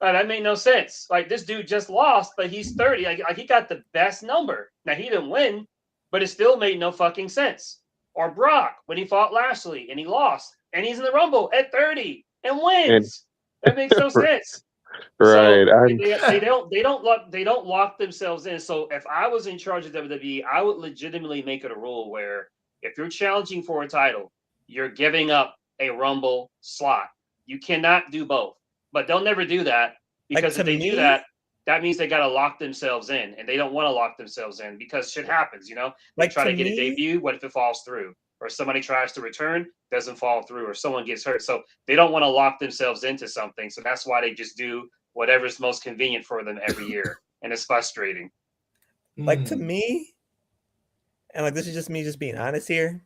That made no sense. Like, this dude just lost, but he's 30. Like, he got the best number. Now, he didn't win, but it still made no fucking sense. Or Brock, when he fought Lashley and he lost, and he's in the Rumble at 30 and wins. That makes no sense. Right. So they don't lock themselves in. So if I was in charge of WWE, I would legitimately make it a rule where if you're challenging for a title, you're giving up a Rumble slot. You cannot do both. But they'll never do that because if they do that, that means they got to lock themselves in, and they don't want to lock themselves in because shit happens. You know, they try to get a debut. What if it falls through? Or somebody tries to return, doesn't fall through, or someone gets hurt. So they don't want to lock themselves into something. So that's why they just do whatever's most convenient for them every year. And it's frustrating. Like, to me, and like, this is just me just being honest here,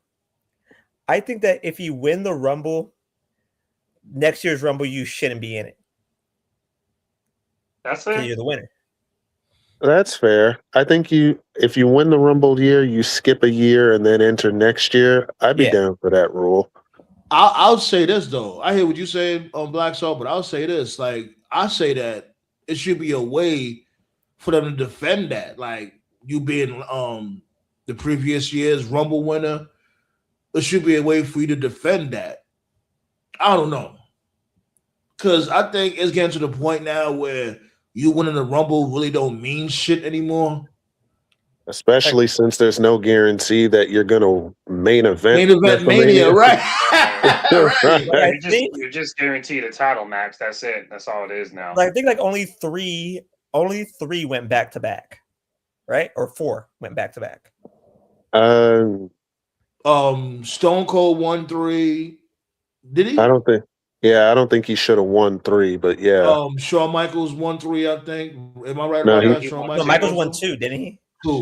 I think that if you win the Rumble, next year's Rumble, you shouldn't be in it. That's fair. You're the winner. That's fair. I think if you win the Rumble year, you skip a year and then enter next year. I'd be down for that rule. I'll say this though. I hear what you saying on Black Salt, but I'll say this. Like, I say that it should be a way for them to defend that. Like, you being the previous year's Rumble winner, it should be a way for you to defend that. I don't know. Because I think it's getting to the point now where you winning the Rumble really don't mean shit anymore. Especially since there's no guarantee that you're going to main event Mania, right? Right. You're just guaranteed a title match. That's it. That's all it is now. Like, I think like only three went back to back, right? Or 4 went back to back. Stone Cold won 3. Did he? I don't think he should have won 3, but yeah. Shawn Michaels won 3, I think. Am I right No, about that? No, Michaels won 2, didn't he?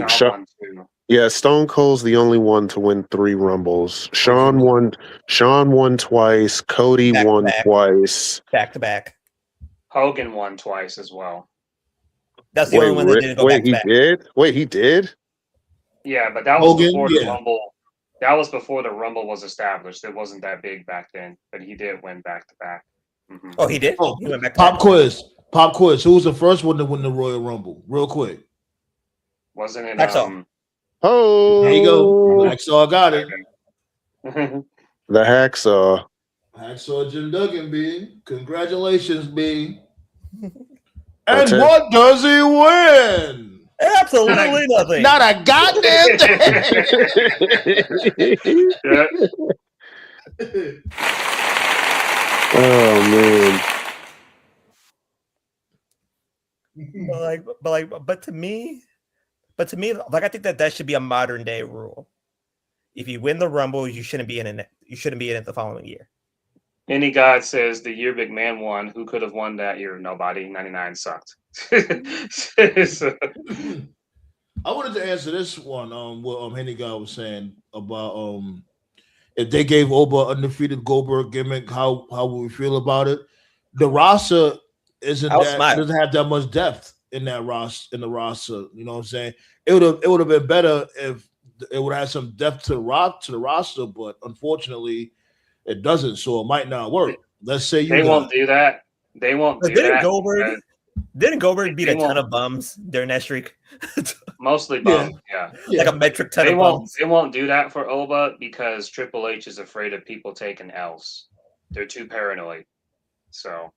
Shawn won 2. Yeah, Stone Cold's the only one to win 3 Rumbles. Shawn won twice. Cody won twice. Back to back. Hogan won twice as well. That's the only one that didn't go back to back. He did? Wait, he did? Yeah, but that was Hogan, before the Rumble. That was before the Rumble was established. It wasn't that big back then, but he did win back to back. Mm-hmm. Oh, he did? Oh, he went back to Pop back. quiz. Who was the first one to win the Royal Rumble? Real quick. Wasn't it? Oh, there you go. Hacksaw got it. The Hacksaw. Hacksaw Jim Duggan, B. Congratulations, B. And what does he win? Absolutely nothing. Not a goddamn thing. Oh man. But to me, like, I think that should be a modern day rule. If you win the Rumble, you shouldn't be in it. You shouldn't be in it the following year. Any God says the year Big Man won. Who could have won that year? Nobody. 99 sucked. So, I wanted to answer this one. What Henny guy was saying about if they gave Oba undefeated Goldberg gimmick, how would we feel about it? The roster isn't I'll that smile. doesn't have that much depth in that roster. You know what I'm saying? It would have been better if it would have some depth to the roster, but unfortunately, it doesn't. So it might not work. Let's say they won't do that. They won't do Didn't that. Goldberg? Didn't Goldberg beat They a ton won't- of bums during that streak? Mostly bums. Yeah. Like a metric ton They of won't. bums. They won't do that for Oba because Triple H is afraid of people taking L's. They're too paranoid. So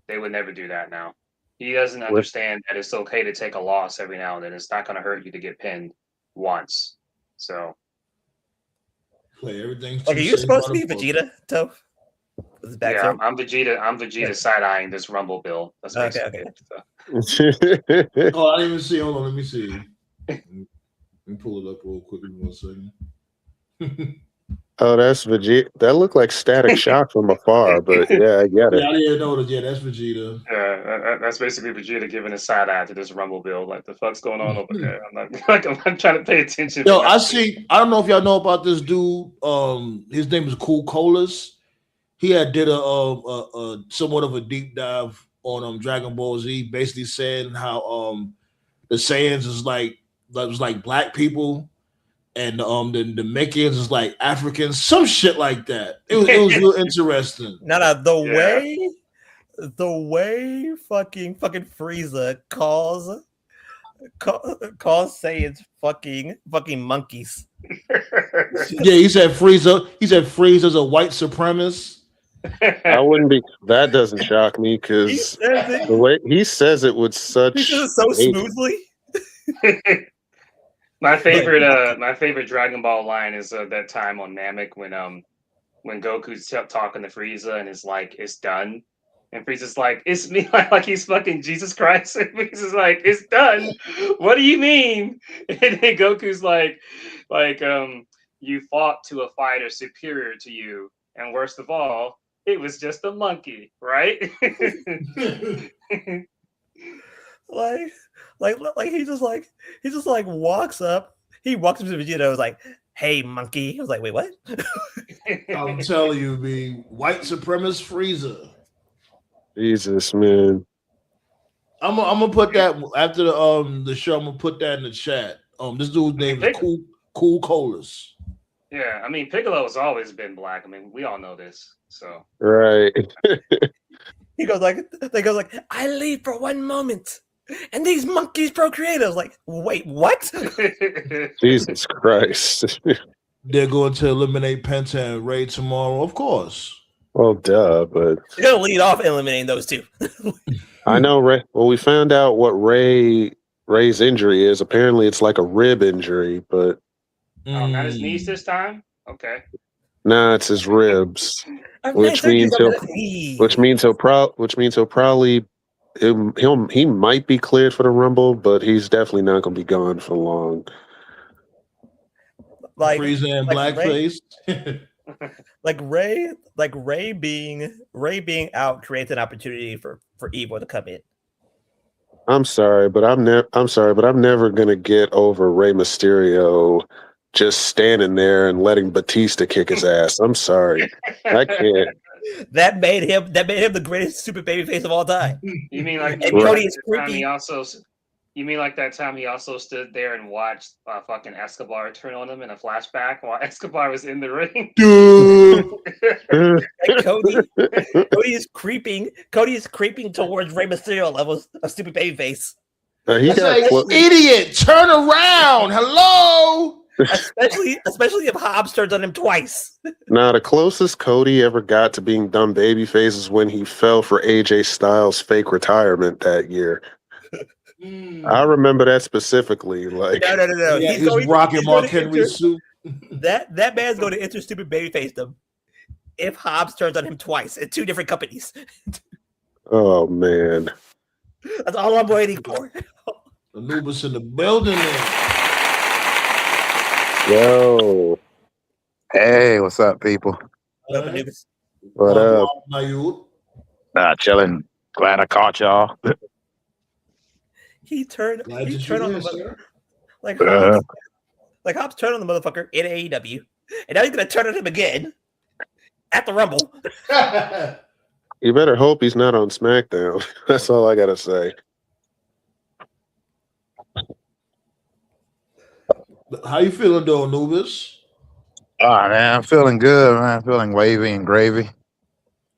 they would never do that now. He doesn't understand that it's okay to take a loss every now and then. It's not going to hurt you to get pinned once. So Play everything. Like, are you supposed to be Vegeta, Toph? With his back yeah, turned? I'm Vegeta. I'm Vegeta side eyeing this Rumble bill. That's basically it. So. Oh, I didn't even see. Hold on, let me see. Let me pull it up real quick in 1 second. Oh, that's Vegeta. That looked like Static Shock from afar, but yeah, I get it. Yeah, I didn't notice. Yeah, that's Vegeta. Yeah, that's basically Vegeta giving a side eye to this Rumble bill. Like, the fuck's going on over there? I'm not, I'm trying to pay attention. Yo, I see. I don't know if y'all know about this dude. His name is Cool Colas. He had did a somewhat of a deep dive on Dragon Ball Z, basically saying how the Saiyans is like black people, and the Meckians is like Africans, some shit like that. It was real interesting. No, the way fucking Frieza calls Saiyans fucking monkeys. Yeah, he said Frieza's a white supremacist. I wouldn't be. That doesn't shock me because the way he says it with such He says it so smoothly. My favorite Dragon Ball line is that time on Namek when Goku's talking to Frieza and is like, "It's done," and Frieza's like, "It's me," like he's fucking Jesus Christ, and Frieza's like, "It's done." What do you mean? And then Goku's like, you fought to a fighter superior to you, and worst of all, it was just a monkey, right? like he just walks up. He walks up to Vegeta and was like, "Hey, monkey." I was like, "Wait, what?" I'm telling you, be white supremacist Frieza. Jesus, man. I'm gonna put that after the show. I'm gonna put that in the chat. This dude's name is Cool Colas. Yeah, I mean Piccolo has always been black. I mean, we all know this. So Right. He goes like, "I leave for one moment, and these monkeys procreate." I was like, "Wait, what?" Jesus Christ. They're going to eliminate Penta and Ray tomorrow, of course. Well, duh, but They're gonna lead off eliminating those two. I know Ray. Well, we found out what Ray's injury is. Apparently, it's like a rib injury, but not his knees this time. Okay. nah, it's his ribs, which means he'll probably he might be cleared for the Rumble, but he's definitely not going to be gone for long. Like Frieza and blackface. Ray being out creates an opportunity for Evo to come in. I'm sorry, but I'm never gonna get over Rey Mysterio just standing there and letting Batista kick his ass. I'm sorry, I can't. That made him the greatest super babyface of all time. You mean like Cody is creepy. You mean like that time he also stood there and watched fucking Escobar turn on him in a flashback while Escobar was in the ring? Dude. Like Cody is creeping towards Rey Mysterio levels of stupid babyface. Idiot, turn around. Hello. Especially if Hobbs turns on him twice. Now, the closest Cody ever got to being dumb babyface is when he fell for AJ Styles' fake retirement that year. I remember that specifically. Like, no. Yeah, he's rocking Mark Henry's suit. That man's going to enter stupid babyfacedom if Hobbs turns on him twice in two different companies. Oh man, that's all I'm waiting for. Anubis in the building. Yo, hey, what's up, people? What up, Anubis? But Chilling. Glad I caught y'all. He turned Glad he that turned you're on here, the sir. like Hobbs. Like Hobbs turned on the motherfucker in AEW, and now he's gonna turn on him again at the Rumble. you better hope he's not on SmackDown. That's all I gotta say. How you feeling, though, Anubis? Oh man, I'm feeling good, man. Feeling wavy and gravy.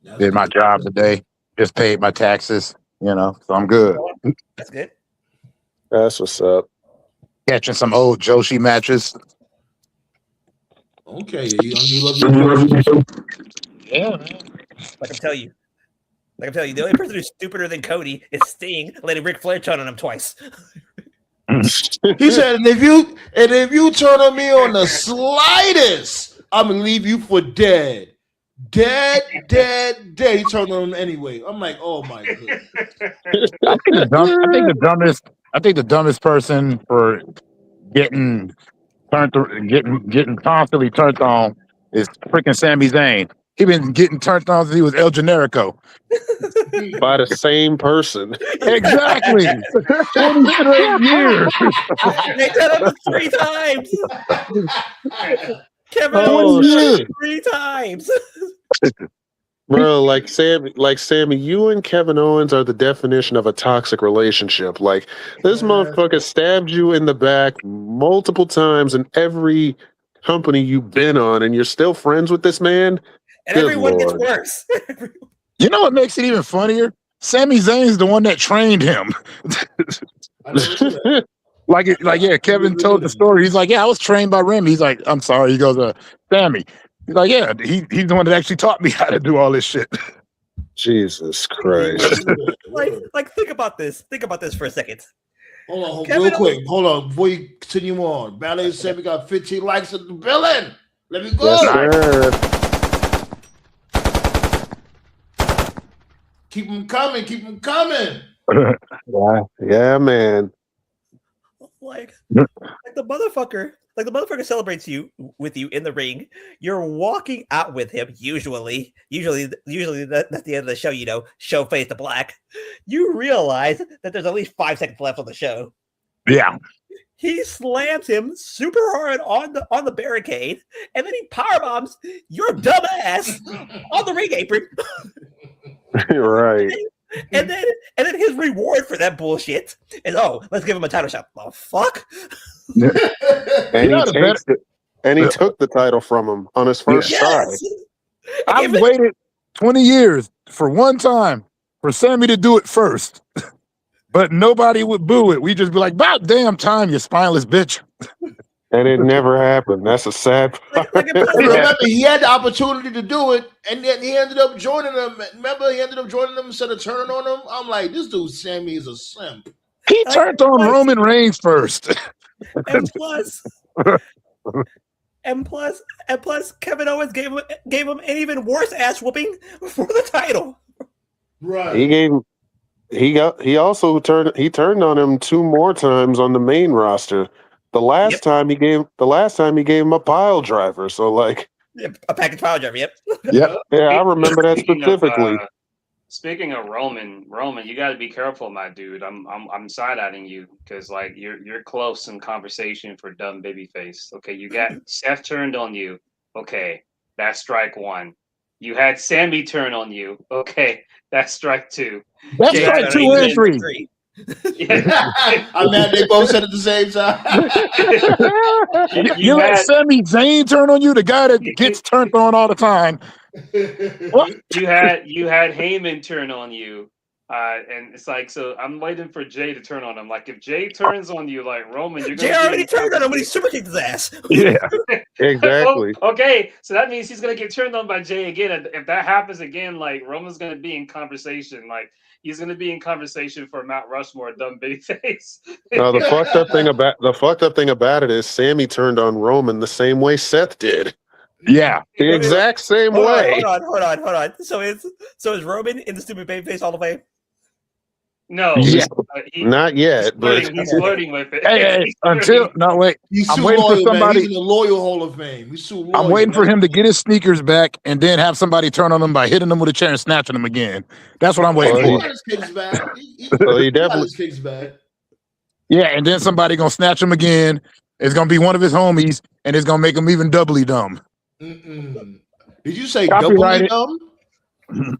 That's Did my good. job today. Just paid my taxes, so I'm good. That's good. That's what's up. Catching some old Joshi matches. Okay, you love your Joshi. Yeah, man. Like I'm telling you, the only person who's stupider than Cody is Sting, letting Ric Flair turn on him twice. He said, and if you turn on me on the slightest, I'm gonna leave you for dead. Dead. He turned on him anyway. I'm like, oh my goodness. I think the dumbest person for getting getting constantly turned on is freaking Sami Zayn. He been getting turned on since he was El Generico. By the same person. Exactly. 20 straight years. They turned on him 3 times. Kevin Oh, Owens shit. 3 times. Bro, like Sammy, you and Kevin Owens are the definition of a toxic relationship. Like, this motherfucker stabbed you in the back multiple times in every company you've been on, and you're still friends with this man? And Good everyone Lord. gets worse. You know what makes it even funnier? Sami Zayn's the one that trained him. I never knew that. Yeah, Kevin told the story. He's like, yeah, I was trained by Remy. He's like, I'm sorry. He goes, Sammy. He's like, yeah, he's the one that actually taught me how to do all this shit. Jesus Christ. like think about this. Think about this for a second. Hold on, Kevin real quick. Owens- Hold on, before you continue on. Ballet said we got 15 likes in the building. Let me go. Yes, sir. Keep them coming. Keep them coming. Yeah, man. Like the motherfucker celebrates you with you in the ring. You're walking out with him. Usually that's the end of the show. Show fades to black. You realize that there's at least 5 seconds left on the show. Yeah. He slams him super hard on the barricade, and then he powerbombs your dumb ass on the ring apron. Right. And then his reward for that bullshit is, let's give him a title shot. Oh, fuck. And he took the title from him on his first try. I've waited 20 years for one time for Sammy to do it first. But nobody would boo it. We just be like, about damn time, you spineless bitch. And it never happened. That's a sad part. Remember, he had the opportunity to do it, and then he ended up joining them. Remember, he ended up joining them instead of turning on them. I'm like, this dude, Sammy, is a simp. He turned on Roman Reigns first. And plus, Kevin Owens gave him an even worse ass whooping for the title. Right. He also turned on him 2 more times on the main roster. The last time he gave him a pile driver. So like a package pile driver. Yep. Yep. Yeah, I remember that specifically. Speaking of Roman, you got to be careful, my dude. I'm side-eyeing you because like you're close in conversation for dumb babyface. Okay, you got Seth turned on you. Okay, that's strike 1. You had Sammy turn on you. Okay, that's strike 2. That's strike 2 and 3. I'm mad they both said at the same time. you let Sami Zayn turn on you, the guy that gets turned on all the time. What? You had Heyman turn on you, and it's like, so I'm waiting for Jay to turn on him. Like if Jay turns on you, like Roman, you're Jay already turned on him when he super kicked his ass. Yeah, exactly. Okay, so that means he's gonna get turned on by Jay again. And if that happens again, like Roman's gonna be in conversation. Like he's gonna be in conversation for Mount Rushmore, dumb babyface. No, the fucked up thing about it is Sammy turned on Roman the same way Seth did. Yeah, the exact same way. Hold on. So is Roman in the stupid babyface Hall of Fame? No, Yeah. Not yet, but he's flirting with it. Hey, He's until flirting. no wait. He's I'm too waiting for loyal, man. somebody. He's in the loyal Hall of Fame. He's too loyal. I'm waiting for him to get his sneakers back and then have somebody turn on him by hitting him with a chair and snatching him again. That's what I'm waiting He for. got his kicks back. He he got definitely his kicks back. Yeah, and then somebody gonna snatch him again. It's gonna be one of his homies, and it's gonna make him even doubly dumb. Mm-mm. Did you say Copyrighted. doubly dumb?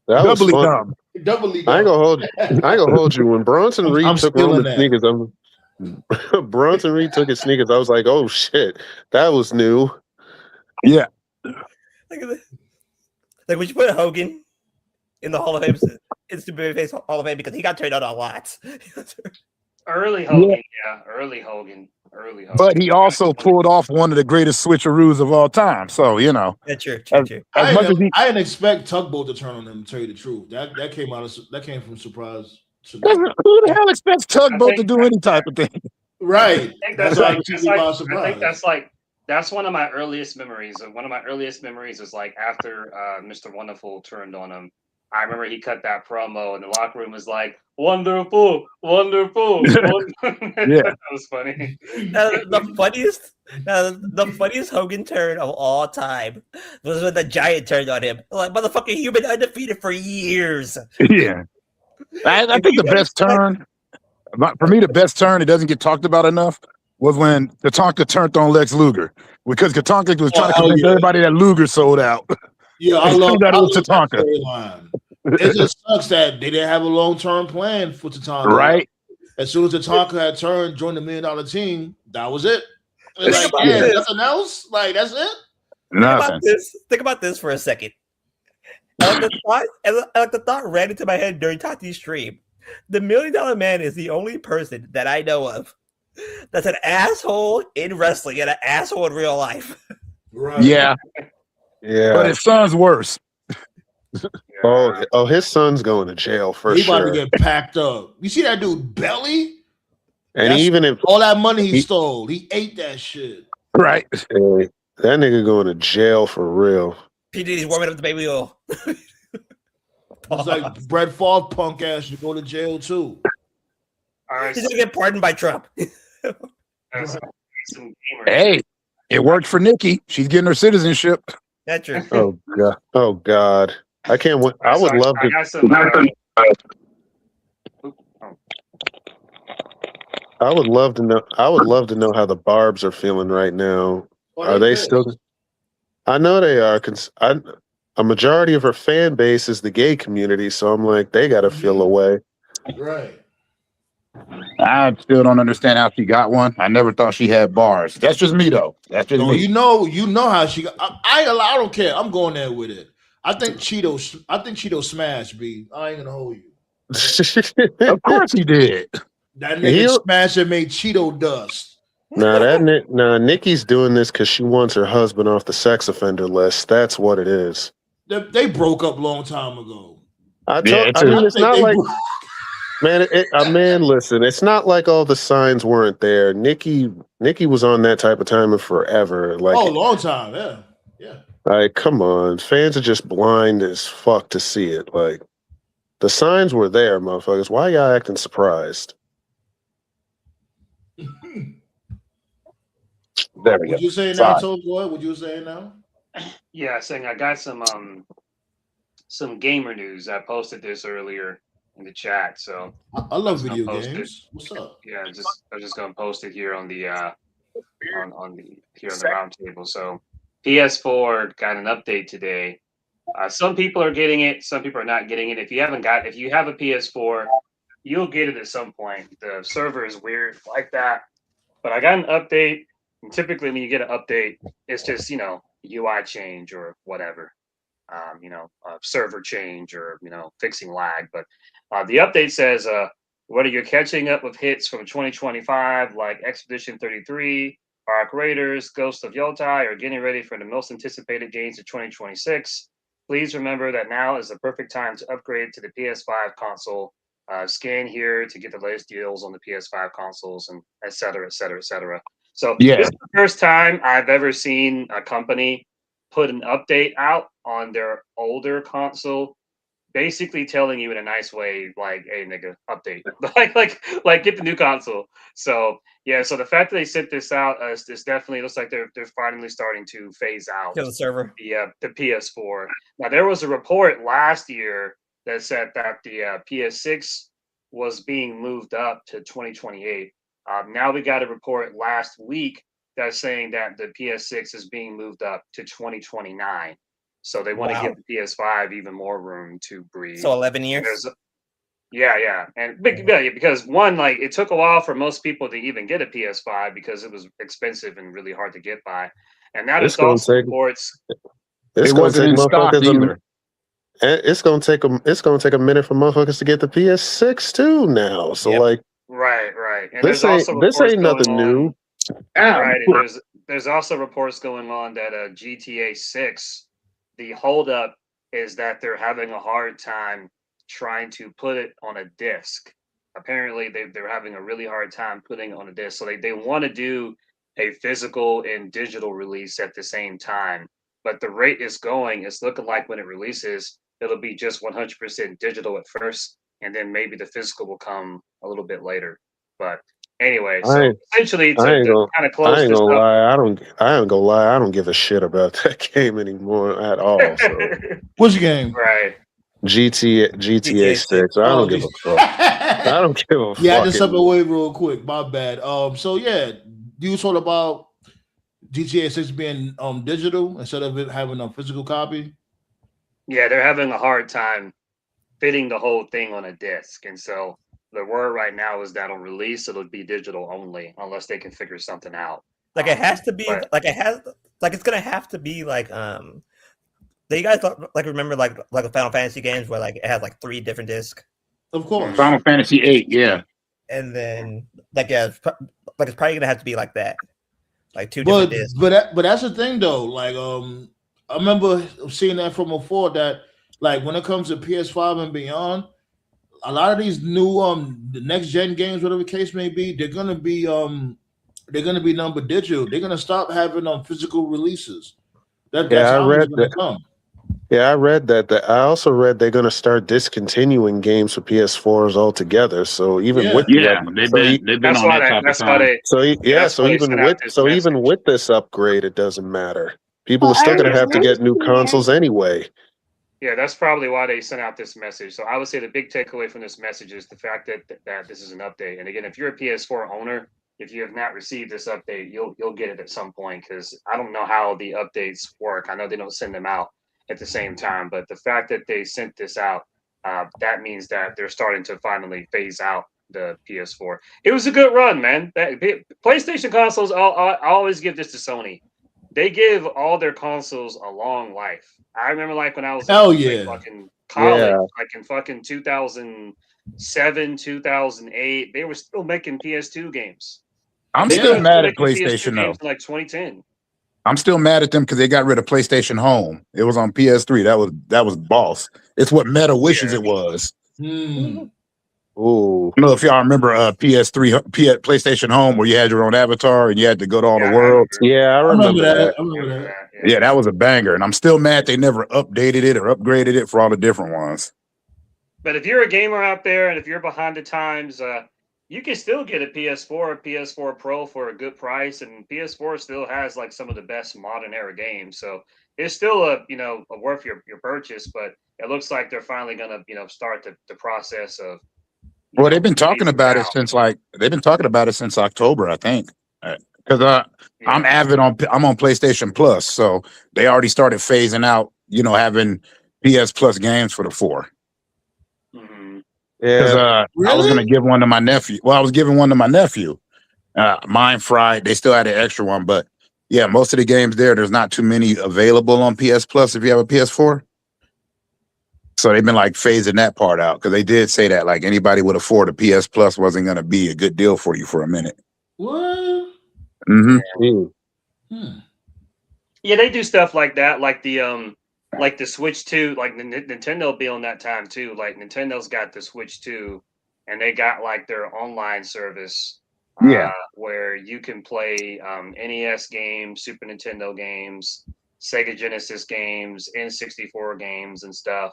that was Doubly fun. dumb. Doubly dumb. I ain't gonna hold you. When Bronson Reed I'm took stealing Roman's that. sneakers, Bronson Reed took his sneakers. I was like, oh shit, that was new. Yeah. Like, would you put Hogan in the Hall of Fame? It's the Babyface Hall of Fame because he got turned on a lot. Early Hogan, early Hogan. But he also pulled off one of the greatest switcheroos of all time. So, you know. That's true. As much as he, I didn't expect Tugboat to turn on him, to tell you the truth. That came from surprise. who the hell expects Tugboat to do any type of thing? Right. I think that's one of my earliest memories. One of my earliest memories is like after Mr. Wonderful turned on him. I remember he cut that promo, and the locker room was like, "Wonderful, wonderful." That was funny. The funniest Hogan turn of all time was when the Giant turned on him. Like, motherfucker, you've been undefeated for years. Yeah. I think the best turn, for me, the best turn, it doesn't get talked about enough, was when Tatanka turned on Lex Luger. Because Tatanka was trying to convince everybody that Luger sold out. Yeah, I love that Tatanka. storyline. It just sucks that they didn't have a long-term plan for Tatanka. Right. As soon as Tatanka had turned, joined the $1 Million team, that was it. Like, nothing else? Like, that's it? Nothing. Think about this for a second. The thought ran into my head during Tati's stream. The $1 Million Man is the only person that I know of that's an asshole in wrestling and an asshole in real life. Right. Yeah. But his son's worse. Oh, his son's going to jail for He sure. about to get packed up. You see that dude belly? And even if all that money he stole, he ate that shit. Right. That nigga going to jail for real. PD's warming up the baby oil. It's like Brett Favre punk ass should go to jail too. All right, he's gonna get pardoned by Trump. Hey, it worked for Nikki. She's getting her citizenship. That's true. Oh god. Oh god. I can't wait. I would love to. I would love to know. I would love to know how the Barbs are feeling right now. Are they still? I know they are. A majority of her fan base is the gay community, so I'm like, they got to feel away. Right. I still don't understand how she got one. I never thought she had bars. That's just me, though. That's just me. You know how she got. I don't care. I'm going there with it. I think Cheeto smashed. B. I ain't gonna hold you. Of course he did. That nigga smashed and made Cheeto dust. Nikki's doing this because she wants her husband off the sex offender list. That's what it is. They broke up a long time ago. It's not like, man, listen, it's not like all the signs weren't there. Nikki was on that type of timing forever. Like, a long time, yeah. Like, come on, fans are just blind as fuck to see it. Like, the signs were there, motherfuckers. Why y'all acting surprised? There we go. Would you say now, Toad Boy? Would you say now? Yeah, saying I got some gamer news. I posted this earlier in the chat. So I love video games. What's up? Yeah, I'm just gonna post it here on the on the roundtable. So PS4 got an update today. Some people are getting it, some people are not getting it. If you have a PS4, you'll get it at some point. The server is weird like that. But I got an update. And typically when you get an update, it's just, UI change or whatever. Server change or, fixing lag. But the update says whether you're catching up with hits from 2025 like Expedition 33, Arc Raiders, Ghost of Yotai, or getting ready for the most anticipated games of 2026, please remember that now is the perfect time to upgrade to the PS5 console. Scan here to get the latest deals on the PS5 consoles and et cetera, et cetera, et cetera. So this is the first time I've ever seen a company put an update out on their older console basically telling you in a nice way, like, "Hey, nigga, update, like, get the new console." So yeah, so the fact that they sent this out, this definitely looks like they're finally starting to phase out Kill the server. the PS4. Now there was a report last year that said that the PS6 was being moved up to 2028. Now we got a report last week that's saying that the PS6 is being moved up to 2029. So they want to give Wow. the PS5 even more room to breathe. So 11 And years. there's yeah, and yeah, because one, like, it took a while for most people to even get a PS5 because it was expensive and really hard to get by. And now It's there's gonna also take reports. it's It gonna wasn't take in stock motherfuckers either. it's gonna take a minute for motherfuckers to get the PS6 too now. So Yep. like Right. And this there's ain't also this reports ain't going nothing on. new. Right, and there's also reports going on that GTA 6, the holdup is that they're having a hard time trying to put it on a disc. Apparently, they're having a really hard time putting it on a disc. So they want to do a physical and digital release at the same time. But the rate it's looking like when it releases, it'll be just 100% digital at first, and then maybe the physical will come a little bit later. But anyway, I so ain't essentially I ain't to gonna kind of I close ain't this gonna up. lie. I ain't gonna lie. I don't give a shit about that game anymore at all. So Which game? Right. GTA GTA 6. 6. I Oh, don't give a fuck. I don't give a yeah, I just step fucking. away real quick. My bad. So yeah, you talk about GTA 6 being digital instead of it having a physical copy. Yeah, they're having a hard time fitting the whole thing on a disc. And so the word right now is that on release it'll be digital only unless they can figure something out. Like it has to be. But Like it has. Like it's gonna have to be like. Do you guys like remember like the Final Fantasy games where like it has like 3 different discs, Of course. Final Fantasy VIII, yeah. and then like yeah, it's probably gonna have to be like that, like 2 different But discs. but that's the thing though. Like I remember seeing that from before that like when it comes to PS5 and beyond, a lot of these new the next gen games, whatever the case may be, they're gonna be number digital. They're gonna stop having physical releases. That Yeah, I time is read gonna that. come. Yeah, I read that. I also read they're gonna start discontinuing games for PS4s altogether. So even Yeah. with the up, Yeah, they've been on that type of time. that's why they sent out this so message. even with this upgrade, it doesn't matter. People Well, are still I gonna was have to get new consoles anyway. Yeah, that's probably why they sent out this message. So I would say the big takeaway from this message is the fact that this is an update. And again, if you're a PS4 owner, if you have not received this update, you'll get it at some point because I don't know how the updates work. I know they don't send them out at the same time, but the fact that they sent this out, that means that they're starting to finally phase out the PS4. It was a good run, man. PlayStation consoles, I always give this to Sony. They give all their consoles a long life. I remember like when I was in Hell like yeah. fucking college, Yeah, like in fucking 2007, 2008, they were still making PS2 games. I'm They still Yeah. were still mad at making PS2 PlayStation games though. in like 2010. I'm still mad at them because they got rid of PlayStation Home. It was on PS3. That was boss. It's what Meta wishes Yeah. it was. Hmm. ooh, I don't know if y'all remember PlayStation Home where you had your own avatar and you had to go to all Yeah, the I worlds. remember. yeah, I I remember remember that. that. I I remember remember that. that. Yeah, that was a banger. And I'm still mad they never updated it or upgraded it for all the different ones. But if you're a gamer out there and if you're behind the times, you can still get a PS4 or PS4 Pro for a good price, and PS4 still has like some of the best modern era games. So it's still a worth your purchase. But it looks like they're finally gonna start the process of Well, they've been talking phasing about it out. since October, I think. Because I'm Yeah. I'm on PlayStation Plus, so they already started phasing out, having PS Plus games for the 4. Hmm. Because Yeah, I was gonna Really? give one to my nephew. Well, I was giving one to my nephew. Mine fried. They still had an extra one, but yeah, most of the games there's not too many available on PS Plus if you have a PS4. So they've been like phasing that part out because they did say that like anybody would afford a PS Plus wasn't gonna be a good deal for you for a minute. What? Mm-hmm. mm, Hmm. Yeah, they do stuff like that, like the Switch 2, like Nintendo be on that time too. Like Nintendo's got the Switch 2, and they got like their online service Yeah. where you can play NES games, Super Nintendo games, Sega Genesis games, N64 games, and stuff.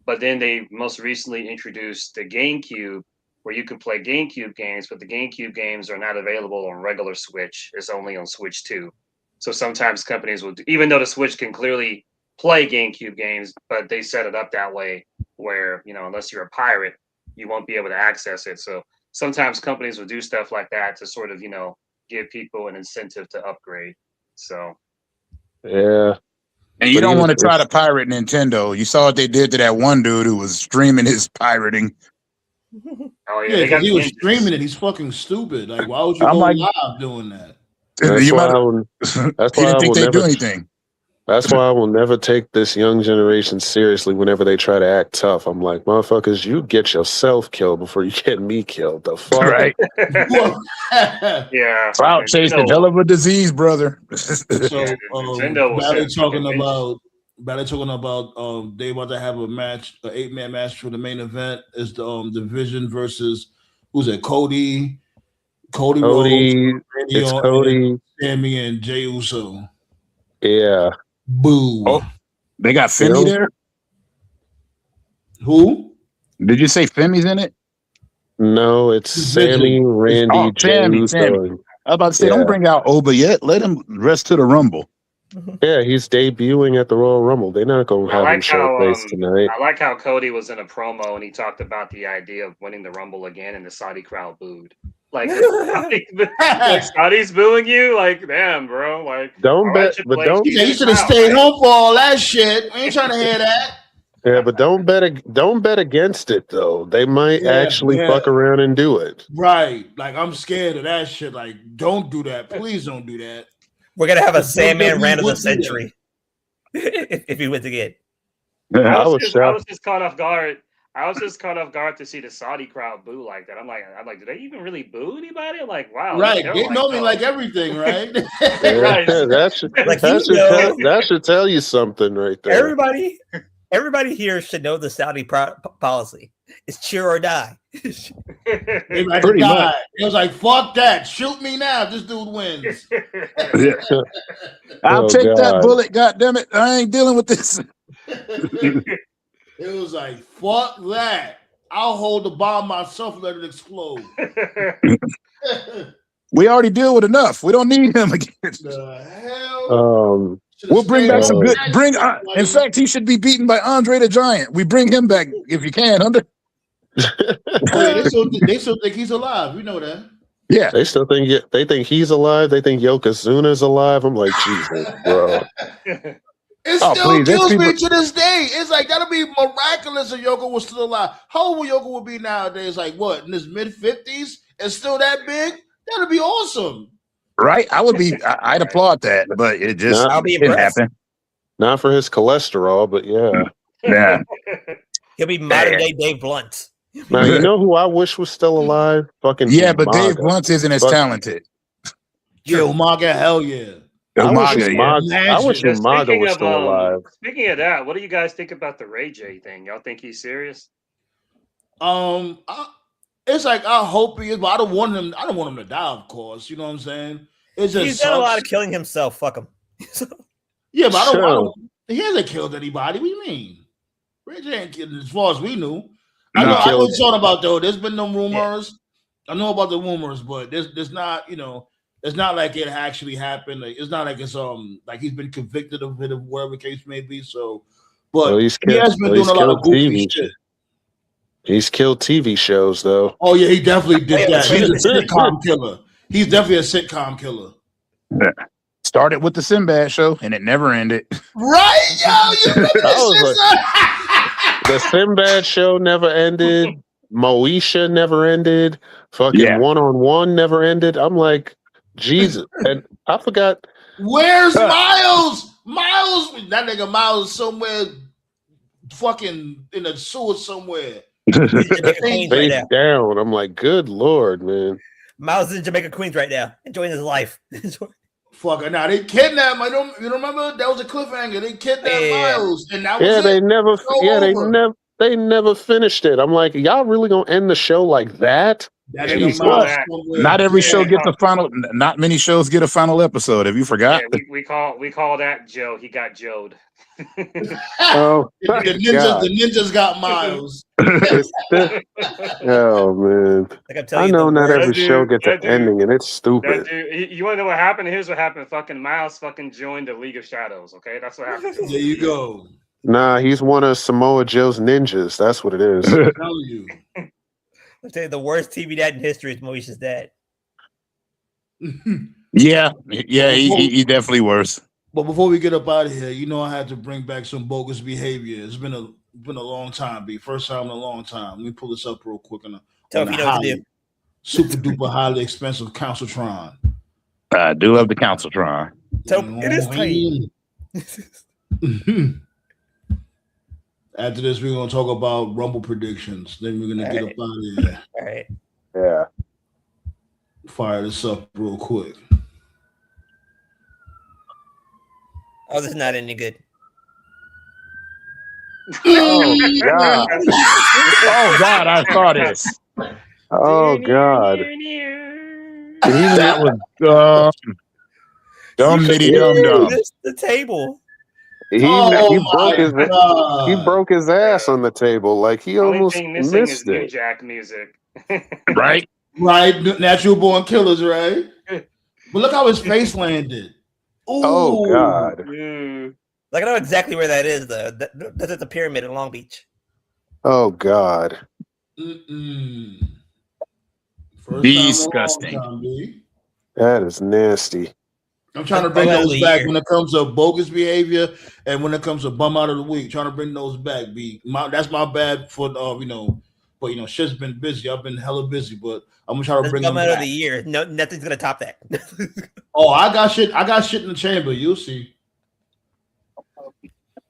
But then they most recently introduced the GameCube, where you can play GameCube games, but the GameCube games are not available on regular Switch. It's only on Switch 2. So sometimes companies will, even though the Switch can clearly play GameCube games, but they set it up that way where, unless you're a pirate, you won't be able to access it. So sometimes companies will do stuff like that to sort of, give people an incentive to upgrade. So Yeah. And you don't want to try to pirate Nintendo. You saw what they did to that one dude who was streaming his pirating. Oh yeah, because he was streaming it. He's fucking stupid. Like, why would you go live doing that? That's why I will never do anything. That's why I will never take this young generation seriously whenever they try to act tough. I'm like, motherfuckers, you get yourself killed before you get me killed. The fuck? Right. Yeah. Clout chase a hell of a disease, brother. So Ballet talking about they about to have a match, an 8-man match for the main event is the Division versus who's it? Cody Rhodes, it's Cody, Sammy, and Jey Uso. Yeah. Boo. Oh, they got Femi there? Who? Did you say Femi's in it? No, it's Sammy, Randy, Sammy. I was about to say, don't bring out Oba yet. Let him rest to the Rumble. Yeah, he's debuting at the Royal Rumble. They're not going to have him showcase tonight. I like how Cody was in a promo and he talked about the idea of winning the Rumble again, and the Saudi crowd booed. Like, Saudi's booing you? Like, damn, bro. Like, you should have stayed home for all that shit. We ain't trying to hear that. Yeah, but don't bet against it though. They might actually fuck around and do it. Right. Like, I'm scared of that shit. Like, don't do that. Please don't do that. We're gonna have a Sandman rant of the century if he wins again. I was just caught off guard. I was just caught off guard to see the Saudi crowd boo like that. I'm like, do they even really boo anybody? I'm like, wow. Right. They know me like everything, right? Right. That should tell you something right there. Everybody here should know the Saudi policy. It's cheer or die. They like to die. It was like, fuck that. Shoot me now. This dude wins. I'll take that bullet. God damn it. I ain't dealing with this. It was like, fuck that. I'll hold the bomb myself and let it explode. We already deal with enough. We don't need him again. The hell? We'll bring back some good. In fact, he should be beaten by Andre the Giant. We bring him back if you can, Hunter. They still think he's alive. We know that. Yeah, they still think he's alive. They think Yokozuna's alive. I'm like, Jesus, bro. It still kills me to this day. It's like, that'll be miraculous if Yoko was still alive. How old would Yoko would be nowadays? Like, what, in his mid-50s and still that big? That'd be awesome. Right? I'd applaud that, but it just didn't happen. Not for his cholesterol, but yeah. Yeah. He'll be modern day Dave Blunt. Now, you know who I wish was still alive? Fucking but Dave Blunt isn't as talented. Yeah, Umaga, hell yeah. I wish Umaga was still alive. Speaking of that, what do you guys think about the Ray J thing? Y'all think he's serious? It's like, I hope he is, but I don't want him to die, of course. You know what I'm saying? It's just he's done a lot of killing himself. Fuck him. Yeah, but I don't he hasn't killed anybody. What do you mean? Ray J ain't killed, as far as we knew. I know talking about, though. There's been no rumors. Yeah. I know about the rumors, but there's not, it's not like it actually happened. Like, it's not like it's like he's been convicted of it, or whatever the case may be. So, but he has been doing a lot of goofy shit. He's killed TV shows, though. Oh yeah, he definitely did that. He's a sitcom killer. He's definitely a sitcom killer. Yeah. Started with the Sinbad show, and it never ended. Right, yo, you remember the Sinbad show never ended. Moesha never ended. Fucking One-on-One never ended. I'm like, Jesus. And I forgot. Where's Miles? That nigga Miles somewhere fucking in a sewer somewhere. Face down. I'm like, good Lord, man. Miles is in Jamaica, Queens right now, enjoying his life. Fucking now, they kidnapped him. You remember that was a cliffhanger. They kidnapped Miles, and that was they never finished it. I'm like, y'all really gonna end the show like that? That Yeah, in we the call mouth that. somewhere. Not every show Yeah. gets a final. Not many shows get a final episode. Have you Yeah, forgot? we call that Joe. He got Joed. Oh The God, the ninjas got Miles. it's oh man. Like I'm I telling you, know the not worst. every show gets an that dude, ending, and it's that stupid. dude. You want to know what happened? Here's what happened. Fucking Miles fucking joined the League of Shadows. Okay, that's what happened. There you go. Nah, he's one of Samoa Joe's ninjas. That's what it is. I'm telling you. I'm telling you, the worst TV dad in history is Moesha's dad. Yeah, he definitely worse. But before we get up out of here, you know I had to bring back some bogus behavior. It's been a long time, B. First time in a long time. Let me pull this up real quick on Tell the if you know what to do. super duper highly expensive Counciltron. I do love the Counciltron. So it is tight. After this, we're gonna talk about Rumble predictions. Then we're gonna get up out of here. All right. Yeah. Fire this up real quick. Oh, this is not any good. Oh God. Oh God, I saw this. Oh God. That was dumb bitty dum dum. This the table. He broke his ass on the table. Like he Only almost thing missing is missed New it. Jack music. Right? Right, natural born killers, right? But look how his face landed. Ooh. Oh God. Like I know exactly where that is, though. That's at the pyramid in Long Beach. Oh God. Mm-mm. First Disgusting. time in a long time, B. That is nasty. I'm trying to bring those back when it comes to bogus behavior and when it comes to bum out of the week. Trying to bring those back, B. That's my bad for but shit's been busy. I've been hella busy, but I'm gonna try to bring them bum out back. of the year. No, nothing's gonna top that. Oh, I got shit in the chamber. You'll see.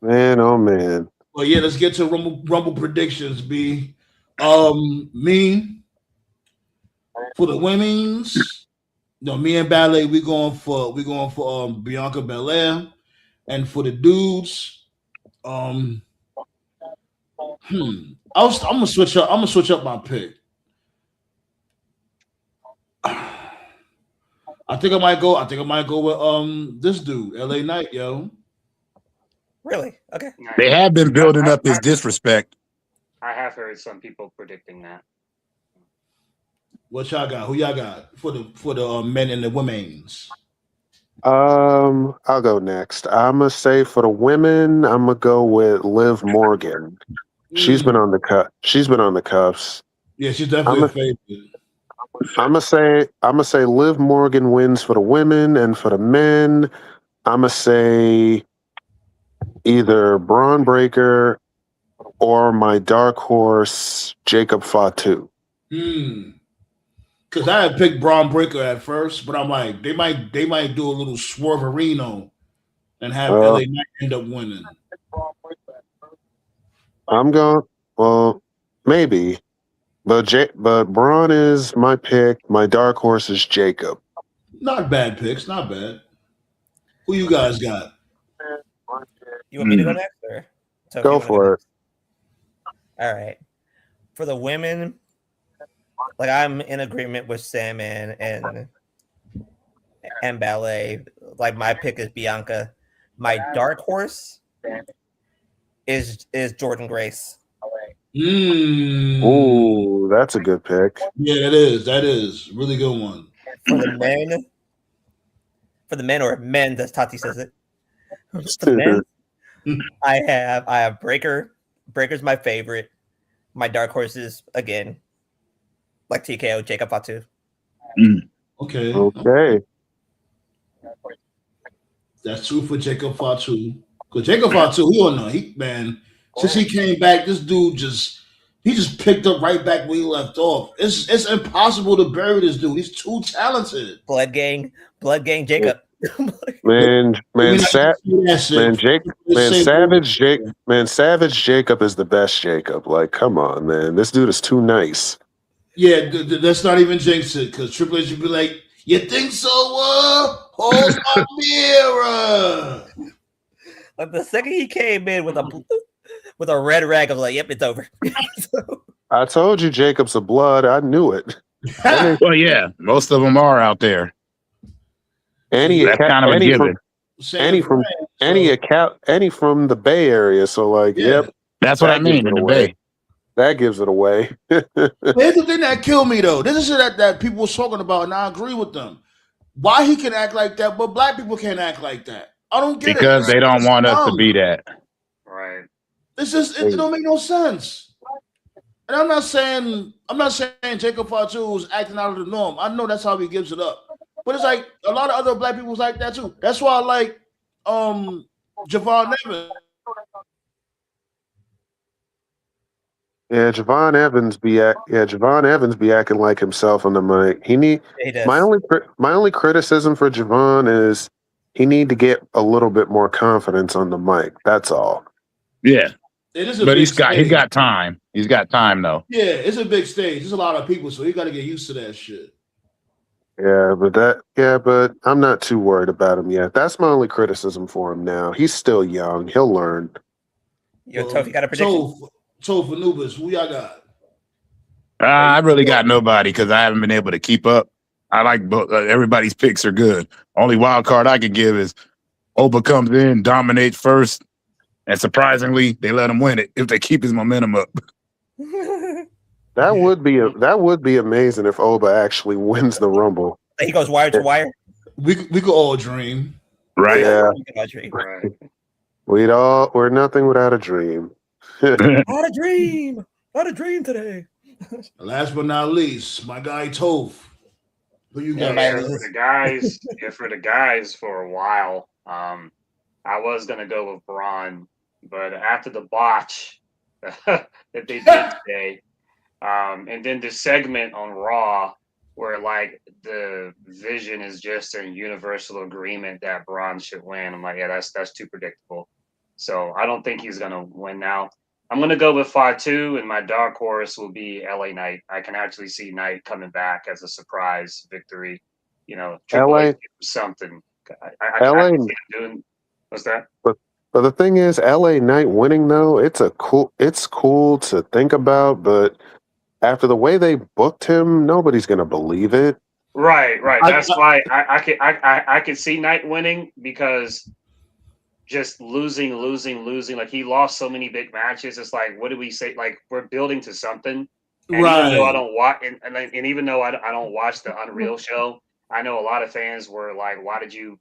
Man, oh man. Well, yeah, let's get to Rumble predictions, B. Me for the women's. Me and Ballet, we going for Bianca Belair, and for the dudes, I'm gonna switch up. I'm gonna switch up my pick. I think I might go with this dude, LA Knight, yo. Really? Okay. They have been building up his disrespect. I have heard some people predicting that. What y'all got? Who y'all got for the men and the women's? I'll go next. I'm gonna say for the women, I'm gonna go with Liv Morgan. She's been on the cut. She's been on the cuffs. Yeah, she's definitely a favorite. I'm gonna say Liv Morgan wins for the women, and for the men, I'm gonna say either Braun Breaker or my dark horse Jacob Fatu. Because I had picked Braun Breaker at first, but I'm like, they might do a little swerverino and have LA Knight end up winning. I'm going. Well, maybe, but Braun is my pick. My dark horse is Jacob. Not bad picks. Not bad. Who you guys got? You want me to go next, or go for it? All right. For the women, like I'm in agreement with Sam and Ballet. Like my pick is Bianca. My dark horse is Jordan Grace. Ooh, that's a good pick. Yeah, that is really good one. For the men or men, as Tati says it. For the men, I have Breaker. Breaker's my favorite. My dark horse is again, like TKO, Jacob Fatu. Okay. That's true for Jacob Fatu. Because Jacob Fatu, we all know since he came back, this dude just picked up right back where he left off. It's impossible to bury this dude. He's too talented. Blood gang, Jacob. Savage Jacob is the best Jacob. Like, come on, man. This dude is too nice. Yeah, that's not even jinx it, because Triple H would be like, you think so? Hold my mirror. Like the second he came in with a red rag, I was like, yep, it's over. I told you Jacob's a blood. I knew it. And Well, yeah, most of them are out there. Annie, That's kind of a Annie given. from Annie from the Bay Area. So like, Yeah. yep, That's what I that gives mean it in the away. Bay. That gives it away. But here's the thing that killed me though. This is shit that people was talking about, and I agree with them. Why he can act like that, but black people can't act like that? I don't get Because it. they don't It's want us to dumb. be that. Right. It's just it don't make no sense. And I'm not saying Jacob Fatu was acting out of the norm. I know that's how he gives it up. But it's like a lot of other black people was like that too. That's why I like Javon Evans. Yeah, Javon Evans be acting like himself on the mic. He does. My only criticism for Javon is he need to get a little bit more confidence on the mic. That's all. Yeah. It is a But big he stage. got time. He's got time though. Yeah, it's a big stage. There's a lot of people, so you got to get used to that shit. But I'm not too worried about him yet. That's my only criticism for him now. He's still young. He'll learn. Yo, Toph, you got a prediction? Toph Anubis, who y'all got? I really got nobody because I haven't been able to keep up. I like both. Everybody's picks are good. Only wild card I can give is Oba comes in, dominates first, and surprisingly, they let him win it if they keep his momentum up. That would be amazing if Oba actually wins the Rumble. He goes wire to wire. We could all dream. Right. Yeah. We can all dream. Right. We're nothing without a dream. Not a dream. Not a dream today. Last but not least, my guy Toph. Who you got? Yeah, for the guys, for a while, I was gonna go with Braun, but after the botch that they did today, and then the segment on Raw where like the vision is just a universal agreement that Braun should win. I'm like, yeah, that's too predictable. So I don't think he's gonna win now. I'm gonna go with Fatu, and my dark horse will be LA Knight. I can actually see Knight coming back as a surprise victory. You know, Triple H something. I can see him doing. What's that? But the thing is, LA Knight winning though, it's cool to think about, but after the way they booked him, nobody's gonna believe it. Right. That's why I could see Knight winning, because just losing. Like, he lost so many big matches. It's like, what do we say? Like, we're building to something. And Right. even though I don't watch, and even though I don't watch the Unreal show, I know a lot of fans were like, why did you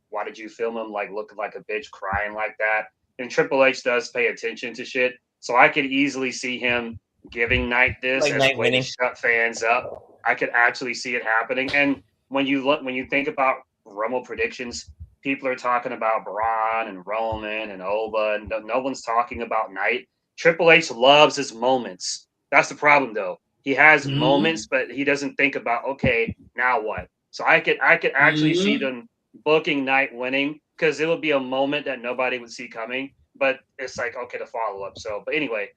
film him like looking like a bitch crying like that? And Triple H does pay attention to shit, so I could easily see him giving Knight this Like as Knight a way to winning. shut fans up. I could actually see it happening. And when you think about Rumble predictions, people are talking about Braun and Roman and Oba, and no one's talking about Knight. Triple H loves his moments. That's the problem, though. He has moments, but he doesn't think about, okay, now what? So I could actually see them booking Knight winning, because it would be a moment that nobody would see coming. But it's like, okay, the follow up. So, but anyway,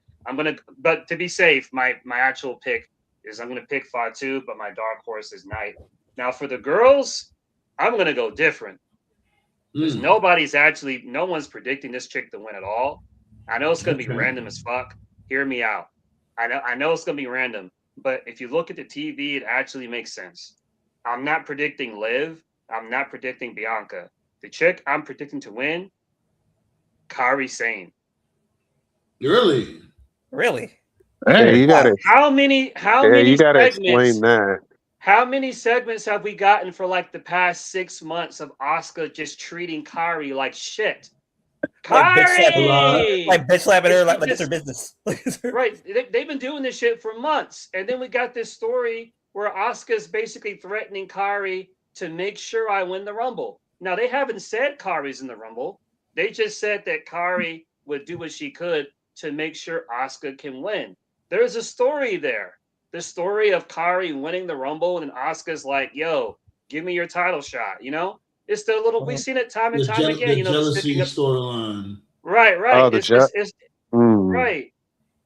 but to be safe, my actual pick is I'm gonna pick Fatu, but my dark horse is Knight. Now for the girls, I'm gonna go different. Because no one's predicting this chick to win at all. I know it's gonna be random as fuck. Hear me out. I know it's gonna be random, but if you look at the TV, it actually makes sense. I'm not predicting Liv. I'm not predicting Bianca. The chick I'm predicting to win, Kairi Sane. Really? Yeah, you gotta. How many You gotta segments? explain that. How many segments have we gotten for like the past 6 months of Asuka just treating Kairi like shit? Kairi! Like bitch slapping her like it's her business. Right. They've been doing this shit for months. And then we got this story where Asuka's basically threatening Kairi to make sure I win the Rumble. Now, they haven't said Kairi's in the Rumble. They just said that Kairi would do what she could to make sure Asuka can win. There's a story there. The story of Kairi winning the Rumble, and Asuka's like, yo, give me your title shot, you know? It's the little, we've seen it time and time again. The jealousy storyline. Right. Oh, right.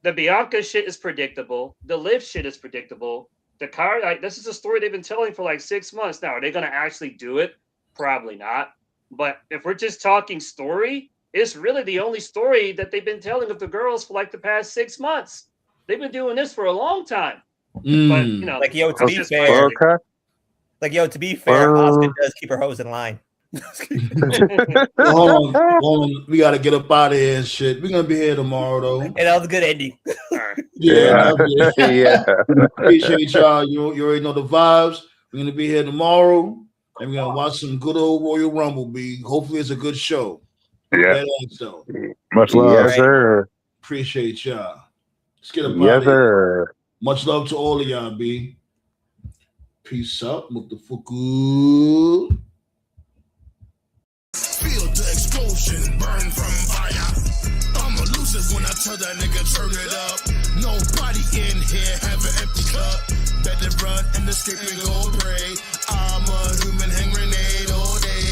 The Bianca shit is predictable. The Liv shit is predictable. The Kairi, like, this is a story they've been telling for like 6 months now. Are they going to actually do it? Probably not. But if we're just talking story, it's really the only story that they've been telling of the girls for like the past 6 months. They've been doing this for a long time. But you know, Like, yo, to be just fair, Okay. to be fair, Asuka does keep her hose in line. Hold on. We gotta get up out of here and shit. We're gonna be here tomorrow though. And that was a good ending. all right. Yeah. Yeah. Appreciate y'all. You already know the vibes. We're gonna be here tomorrow, and we're gonna watch some good old Royal Rumble. Hopefully it's a good show. Yeah. So Much love. Yes, sir. appreciate y'all. Let's get up out Yes, of here. sir. Much love to all of y'all, B. Peace out, motherfucker. Feel the explosion, burn from fire. I'm elusive when I tell that nigga turn it up. Nobody in here have an empty cup. Better run and escape and go pray. I'm a human hand grenade all day.